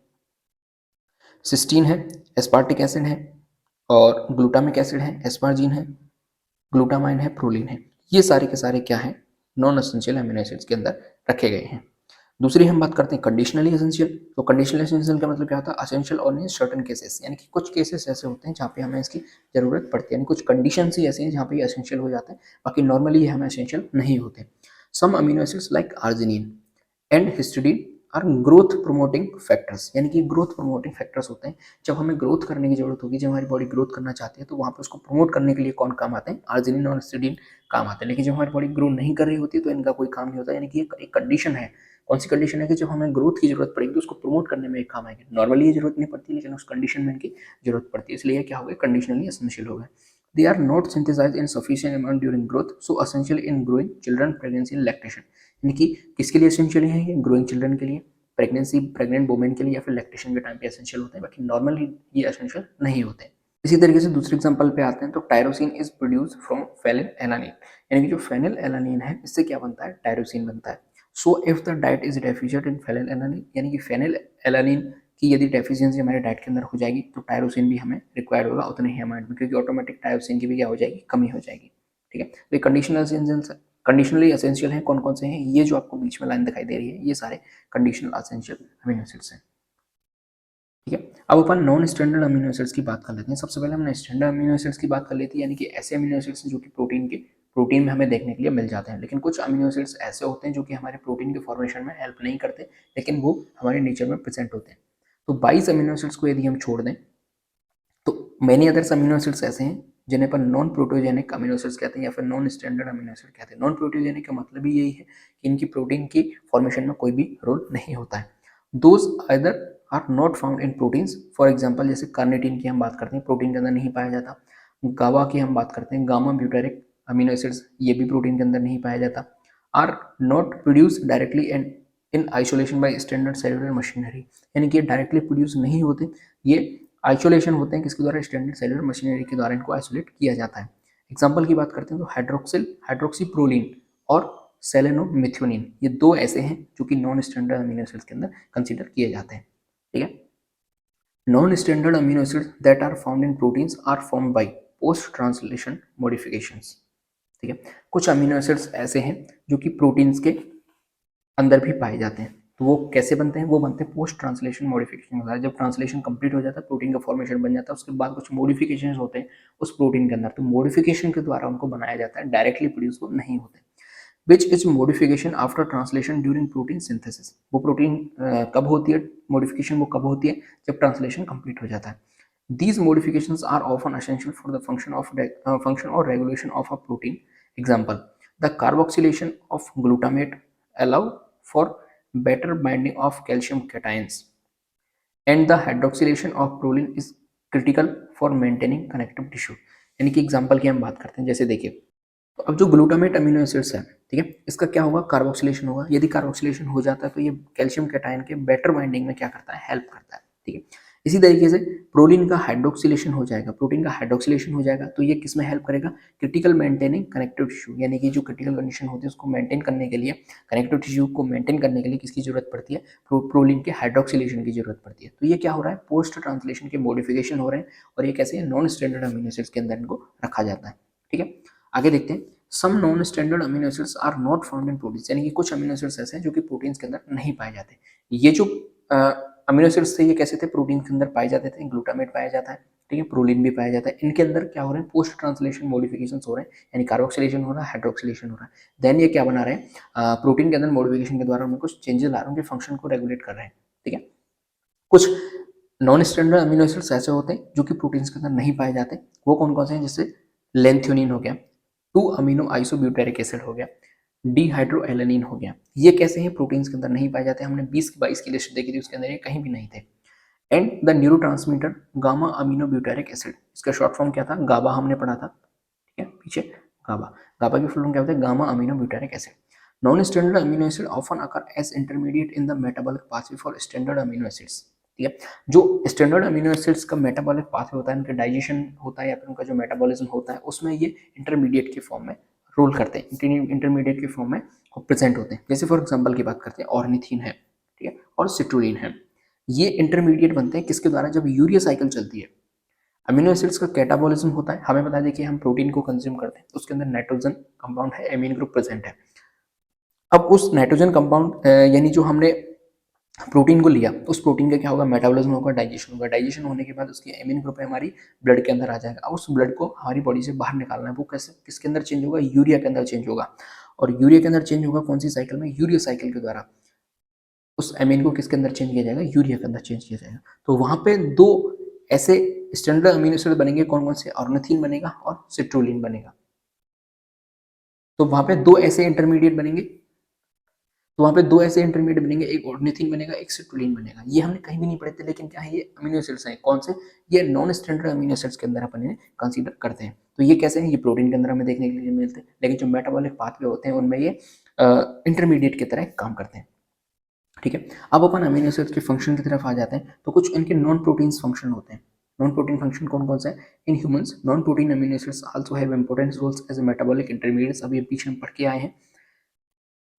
सिस्टीन है, एस्पार्टिक एसिड है और ग्लूटामिक एसिड है, एस्पार्जिन है, ग्लूटामाइन है, प्रोलिन है। ये सारे के सारे क्या है, नॉन एसेंशियल अमीनो एसिड्स के अंदर रखे गए हैं। दूसरी हम बात करते हैं कंडीशनली एसेंशियल। तो कंडीशनल एसेंशियल का मतलब क्या होता है, essential only in certain cases, यानी कि कुछ केसेस ऐसे होते हैं जहाँ पे हमें इसकी जरूरत पड़ती है, यानी कुछ कंडीशंस ही ऐसे हैं जहाँ पे ये एसेंशियल हो जाते हैं, बाकी नॉर्मली ये हमें एसेंशियल नहीं होते। Some amino acids like arginine and histidine are growth promoting factors, यानी कि ग्रोथ प्रोमोटिंग फैक्टर्स होते हैं। जब हमें ग्रोथ करने की जरूरत होगी, जब हमारी बॉडी ग्रोथ करना चाहती है, तो वहाँ पर उसको प्रमोट करने के लिए कौन काम आते हैं, आर्जिनिन और हिस्टिडीन काम आते हैं। लेकिन जब हमारी बॉडी ग्रो नहीं कर रही होती तो इनका कोई काम नहीं होता, यानी कि एक कंडीशन है। कौन सी कंडीशन है कि जब हमें ग्रोथ की जरूरत पड़ेगी तो उसको प्रमोट करने में एक काम आएंगे। नॉर्मली ये जरूरत नहीं पड़ती, लेकिन उस कंडीशन में इनकी जरूरत पड़ती है, इसलिए क्या हो गया, कंडीशनली एसेंशियल हो गए। They are not synthesized in sufficient amount during growth, so essential in growing children, pregnancy and lactation, यानी कि किसके लिए एसेंशियल है ये, ग्रोइंग चिल्ड्रन के लिए, प्रेगनेंसी प्रेग्नेंट वुमेन के लिए, या फिर लैक्टेशन के टाइम पे एसेंशियल होते हैं, बाकी नॉर्मली ये एसेंशियल नहीं होते। इसी तरीके से दूसरे एग्जांपल पे आते हैं तो tyrosine is produce from phenylalanine, यानी कि जो फेनिल एलानिन है इससे क्या बनता है, टायरोसिन बनता है। So if the diet is deficient in phenylalanine, यानी कि फेनिल एलानिन कि यदि डेफिशिएंसी हमारे डाइट के अंदर हो जाएगी तो टायरोसिन भी हमें रिक्वायर्ड होगा उतने ही अमाउंट में, क्योंकि ऑटोमेटिक टायरोसिन की भी क्या हो जाएगी, कमी हो जाएगी। ठीक है, तो ये कंडीशनली एसेंशियल है कौन कौन से हैं, ये जो आपको बीच में लाइन दिखाई दे रही है ये सारे कंडीशनल एसेंशियल अमीनो एसिड्स हैं। ठीक है, अब अपन नॉन स्टैंडर्ड अमीनो एसिड्स की बात कर लेते हैं। सबसे पहले हमने स्टैंडर्ड अमीनो एसिड्स की बात कर लेती है, यानी कि ऐसे अमीनो एसिड्स जो कि प्रोटीन में हमें देखने के लिए मिल जाते हैं, लेकिन कुछ अमीनो एसिड्स ऐसे होते हैं जो कि हमारे प्रोटीन के फॉर्मेशन में हेल्प नहीं करते, लेकिन वो हमारे नेचर में प्रेजेंट होते हैं। तो 22 अमीनो एसिड्स को यदि हम छोड़ दें तो मेनी अदर्स अमीनो एसिड्स ऐसे हैं जिन्हें पर नॉन प्रोटोजेनिक अमीनो एसिड्स कहते हैं या फिर नॉन स्टैंडर्ड अमीनो एसिड कहते हैं। नॉन प्रोटोजेनिक का मतलब ही यही है कि इनकी प्रोटीन की फॉर्मेशन में कोई भी रोल नहीं होता है। Those either are not found in proteins, for example जैसे कार्निटीन की हम बात करते हैं, प्रोटीन के अंदर नहीं पाया जाता। गावा की हम बात करते हैं, गामा ब्यूटेरिक अमीनो एसिड्स, ये भी प्रोटीन के अंदर नहीं पाया जाता। Are not produce directly and in isolation by standard cellular machinery, यानी कि डायरेक्टली प्रोड्यूस नहीं होते, ये आइसोलेशन होते हैं किसके द्वारा, स्टैंडर्ड सेलुलर मशीनरी के द्वारा इनको आइसोलेट किया जाता है। एग्जाम्पल की बात करते हैं तो हाइड्रोक्सीप्रोलिन और सेलेनोमिथ्योनिन, ये दो ऐसे हैं जो कि नॉन स्टैंडर्ड अमीनो एसिड्स के अंदर कंसीडर किए जाते हैं। ठीक है, non standard amino acids that are found in proteins are formed by post translation modifications. ठीक है, कुछ अमीनो एसिड्स ऐसे हैं जो कि प्रोटीन्स के अंदर भी पाए जाते हैं, तो वो कैसे बनते हैं, वो बनते हैं पोस्ट ट्रांसलेशन मॉडिफिकेशन होता है। जब ट्रांसलेशन कंप्लीट हो जाता है, प्रोटीन का फॉर्मेशन बन जाता है, उसके बाद कुछ मॉडिफिकेशन होते हैं उस प्रोटीन के अंदर, तो मॉडिफिकेशन के द्वारा उनको बनाया जाता है, डायरेक्टली प्रोड्यूस वो नहीं होते। Which is modification after translation during protein synthesis, वो प्रोटीन कब होती है मॉडिफिकेशन, वो कब होती है, जब ट्रांसलेशन कंप्लीट हो जाता है। These modifications are often essential for the function or regulation of a protein. Example: the carboxylation of glutamate allow for better binding of calcium cations, and the hydroxylation of proline is critical for maintaining connective tissue. यानी कि एग्जाम्पल की हम बात करते हैं, जैसे देखिए, तो अब जो ग्लूटामेट अमीनो एसिड्स है, ठीक है, इसका क्या होगा, कार्बोक्सिलेशन होगा। यदि कार्बोक्सिलेशन हो जाता है तो ये कैल्शियम कैटायन के बेटर बाइंडिंग में क्या करता है, हेल्प करता है। ठीक है, इसी तरीके से प्रोलीन का हाइड्रोक्सिलेशन हो जाएगा, प्रोटीन का हाइड्रोक्सिलेशन हो जाएगा, तो ये किस में हेल्प करेगा, क्रिटिकल मेंटेनिंग कनेक्टिव टिश्यू, यानी कि जो क्रिटिकल कंडीशन होती है उसको मेंटेन करने के लिए, कनेक्टिव टिश्यू को मेंटेन करने के लिए किसकी जरूरत पड़ती है, प्रोलीन के हाइड्रोक्सिलेशन की जरूरत पड़ती है। तो ये क्या हो रहा है, पोस्ट ट्रांसलेशन के मॉडिफिकेशन हो रहे हैं, और ये कैसे नॉन स्टैंडर्ड अमीनो एसिड्स के अंदर इनको रखा जाता है। ठीक है, आगे देखते हैं। Some non standard amino acids are not found in proteins, यानी कि कुछ अमीनो एसिड्स ऐसे हैं जो कि प्रोटीन्स के अंदर नहीं पाए जाते। ये जो अमीनो एसिड्स थे ये कैसे थे, प्रोटीन के अंदर पाए जाते थे, ग्लूटामेट पाया जाता है, ठीक है, प्रोलीन भी पाया जाता है। इनके अंदर क्या हो रहे हैं, पोस्ट ट्रांसलेशन मॉडिफिकेशंस हो रहे हैं, यानी कार्बोक्सिलेशन हो रहा है, हाइड्रोक्सिलेशन हो रहा है। देन ये क्या बना रहे हैं, प्रोटीन के अंदर मॉडिफिकेशन के द्वारा उनमें कुछ चेंजेस ला रहे हैं, उनके फंक्शन को रेगुलेट कर रहे हैं। ठीक है, कुछ नॉन स्टैंडर्ड अमीनो एसिड्स ऐसे होते हैं जो कि प्रोटीन्स के अंदर नहीं पाए जाते, वो कौन कौन से हैं, जैसे लेंथ्योनिन हो गया, 2 अमीनो आइसोब्यूटेरिक एसिड हो गया, डिहाइड्रोएलेनिन हो गया। ये कैसे हैं, प्रोटीन्स के अंदर नहीं पाए जाते। हमने 20-22 की लिस्ट देखी थी, उसके अंदर ये कहीं भी नहीं थे। And the neurotransmitter gamma amino butyric acid, इसका शॉर्ट फॉर्म क्या था, गाबा हमने पढ़ा था, ठीक है, पीछे गाबा, गाबा की फुल फॉर्म क्या होता है, gamma amino butyric acid. Non standard amino acid often occur as intermediate in the metabolic pathway for standard amino acids. ठीक है, जो स्टैंडर्ड अमीनो एसिड्स का मेटाबॉलिक पाथवे होता है, उनका डाइजेशन होता है या फिर उनका जो मेटाबॉलिज्म होता है, उसमें ये इंटरमीडिएट के फॉर्म में रोल करते हैं, इंटरमीडिएट के फॉर्म में प्रेजेंट होते हैं। जैसे फॉर एग्जांपल की बात करते हैं, ऑर्निथिन है, ठीक है, और सिट्रुलिन है। ये इंटरमीडिएट बनते हैं किसके द्वारा, जब यूरिया साइकिल चलती है। अमीनो एसिड्स का कैटाबॉलिज्म होता है, हमें बता दें कि हम प्रोटीन को कंज्यूम करते हैं, उसके अंदर नाइट्रोजन कंपाउंड है, एमीन ग्रुप प्रेजेंट है। अब उस नाइट्रोजन कंपाउंड यानी जो हमने प्रोटीन को लिया, उस प्रोटीन का क्या होगा, मेटाबॉलिज्म होगा, डाइजेशन होगा। डाइजेशन होने के बाद उसकी एमीन ग्रुप हमारी ब्लड के अंदर आ जाएगा। अब उस ब्लड को हमारी बॉडी से बाहर निकालना है, वो कैसे, किसके अंदर चेंज होगा, यूरिया के अंदर चेंज होगा। और यूरिया के अंदर चेंज होगा कौन सी साइकिल में, यूरिया साइकिल के द्वारा। उस एमीन को किसके अंदर चेंज किया जाएगा, यूरिया के अंदर चेंज किया जाएगा। तो वहां पे दो ऐसे स्टैंडर्ड अमीनो एसिड बनेंगे, कौन कौन से, ऑर्निथिन बनेगा और सिट्रुलिन बनेगा। तो वहां पे दो ऐसे इंटरमीडिएट बनेंगे, तो वहां पे दो ऐसे इंटरमीडिएट बनेंगे, एक ऑर्निथिन बनेगा, एक सिट्रुलिन बनेगा। ये हमने कहीं भी नहीं पढ़े थे, लेकिन क्या है, ये अमीनो एसिड्स हैं। कौन से, ये नॉन स्टैंडर्ड अमीनो एसिड्स के अंदर अपन इन्हें कंसीडर करते हैं। तो ये कैसे हैं, ये प्रोटीन के अंदर हमें देखने के लिए मिलते हैं, लेकिन जो मेटाबॉलिक पाथवे होते हैं उनमें ये इंटरमीडिएट की तरह काम करते हैं। ठीक है, अब अपन अमीनो एसिड्स के फंक्शन की तरफ आ जाते हैं। तो कुछ इनके नॉन प्रोटीन्स फंक्शन होते हैं। नॉन प्रोटीन फंक्शन कौन कौन सा है, in humans non protein amino acids also have important roles as metabolic intermediates. अभी पीछे हम पढ़ के आए हैं।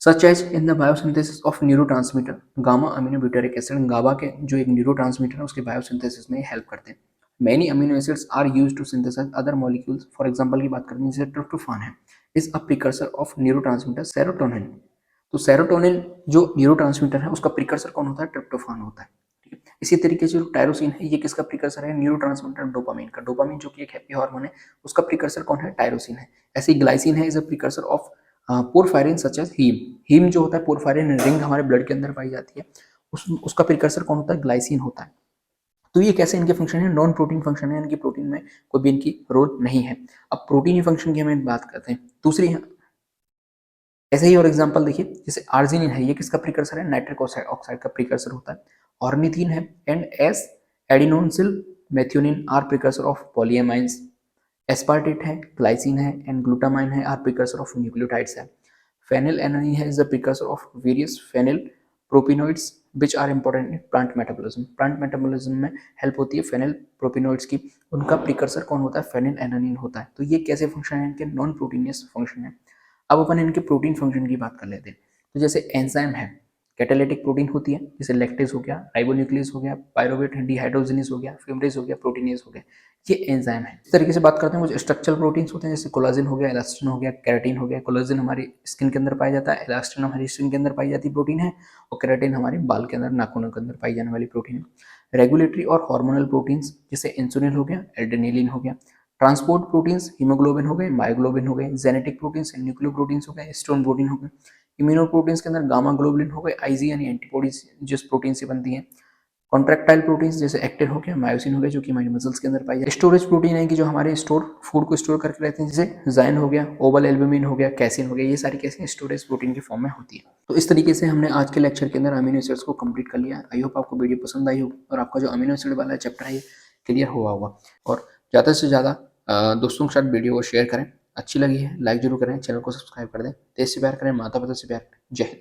Such as in the biosynthesis of neurotransmitter gamma aminobutyric acid, GABA के जो एक न्यूरोट्रांसमीटर है उसके बायोसिंथेसिस में हेल्प करते हैं। Many amino acids are used to synthesize other molecules. For example की बात करते हैं जैसे ट्रिप्टोफान है, is a precursor of neurotransmitter serotonin. तो सेरोटोनिन जो न्यूरोट्रांसमीटर है उसका प्रिकर्सर कौन होता है? ट्रिप्टोफान होता है। ठीक है, इसी तरीके से जो टायरोसिन है ये किसका प्रिकर्सर है? न्यूरोट्रांसमीटर डोपामिन का। डोपामिन जो कि एक हैप्पी हार्मोन है उसका प्रिकर्सर कौन है? टायरोसिन है। ऐसे ही ग्लाइसिन है, is a precursor of porphyrin such as heme. Heme जो होता है पोरफायरिन रिंग हमारे ब्लड के अंदर पाई जाती है, उसका प्रिकर्सर कौन होता है? ग्लाइसिन होता है। तो ये कैसे इनके फंक्शन है? नॉन प्रोटीन फंक्शन है, इनकी प्रोटीन में कोई भी इनकी रोल नहीं है। अब प्रोटीन फंक्शन की हमें बात करते हैं। दूसरी ऐसे ही और एग्जांपल देखिए, जैसे आर्जिनिन है, ये किसका प्रिकर्सर है? नाइट्रिक ऑक्साइड का प्रिकर्सर होता है। ऑर्निथिन है and S adenosyl methionine are precursor of polyamines. Aspartate है, ग्लाइसिन है एंड ग्लूटामाइन है आर प्रिकर्सर ऑफ न्यूक्लियोटाइड्स है। फेनिल एनानिन है, is the precursor of various phenylpropanoids which are important in plant metabolism. Plant metabolism में हेल्प होती है फेनिल प्रोपिनोइड्स की, उनका प्रिकर्सर कौन होता है? फेनिल एनानिन होता है। तो ये कैसे फंक्शन है? इनके नॉन प्रोटीनियस फंक्शन है। अब अपन इनके प्रोटीन फंक्शन की बात कर लेते हैं। तो जैसे एंजाइम है, कैटालिटिक प्रोटीन होती है, जैसे लैक्टेज हो गया, राइबोन्यूक्लियस हो गया, पायरुवेट डिहाइड्रोजिनेस हो गया, फिब्रेज हो गया, प्रोटीनेज हो गया, ये एंजाइम है। इस तरीके से बात करते हैं कुछ स्ट्रक्चरल प्रोटीन्स होते हैं, जैसे कोलाजिन हो गया, इलास्टिन हो गया, केराटिन हो गया। कोलाजिन हमारी स्किन के अंदर पाया जाता है, इलास्टिन हमारी स्किन के अंदर पाई जाती प्रोटीन है, और केराटिन हमारे बाल के अंदर, नाखूनों के अंदर पाई जाने वाली प्रोटीन है। रेगुलेटरी और हार्मोनल प्रोटीन्स जैसे इंसुलिन हो गया, एड्रेनलिन हो गया। ट्रांसपोर्ट प्रोटीन्स हीमोग्लोबिन हो गए, मायोग्लोबिन हो गए। जेनेटिक प्रोटीन्स न्यूक्लियोप्रोटीन्स हो गए, स्टोन प्रोटीन हो गए। इम्यूनो प्रोटीन्स के अंदर गामा ग्लोबुलिन हो गए, आईजी यानी एंटीबॉडीज जिस प्रोटीन से बनती हैं। कॉन्ट्रैक्टाइल प्रोटीन्स जैसे एक्टिन हो गया, मायोसिन हो गया, जो कि हमारे मसल्स के अंदर पाई जाती है। स्टोरेज प्रोटीन है कि जो हमारे फूड को स्टोर करके रहते हैं, जैसे जाइन हो गया, ओवल एल्बुमिन हो गया, कैसिन हो गया, ये सारी कैसे स्टोरेज प्रोटीन के फॉर्म में होती है। तो इस तरीके से हमने आज के लेक्चर के अंदर अमीनो एसिड्स को कंप्लीट कर लिया। आई होप आपको वीडियो पसंद आई हो और आपका जो अमीनो एसिड वाला चैप्टर है ये क्लियर हुआ होगा। और ज़्यादा से ज़्यादा दोस्तों के साथ वीडियो को शेयर करें। अच्छी लगी है लाइक जरूर करें, चैनल को सब्सक्राइब कर दें। देश से प्यार करें, माता पिता से प्यार करें। जय हिंद।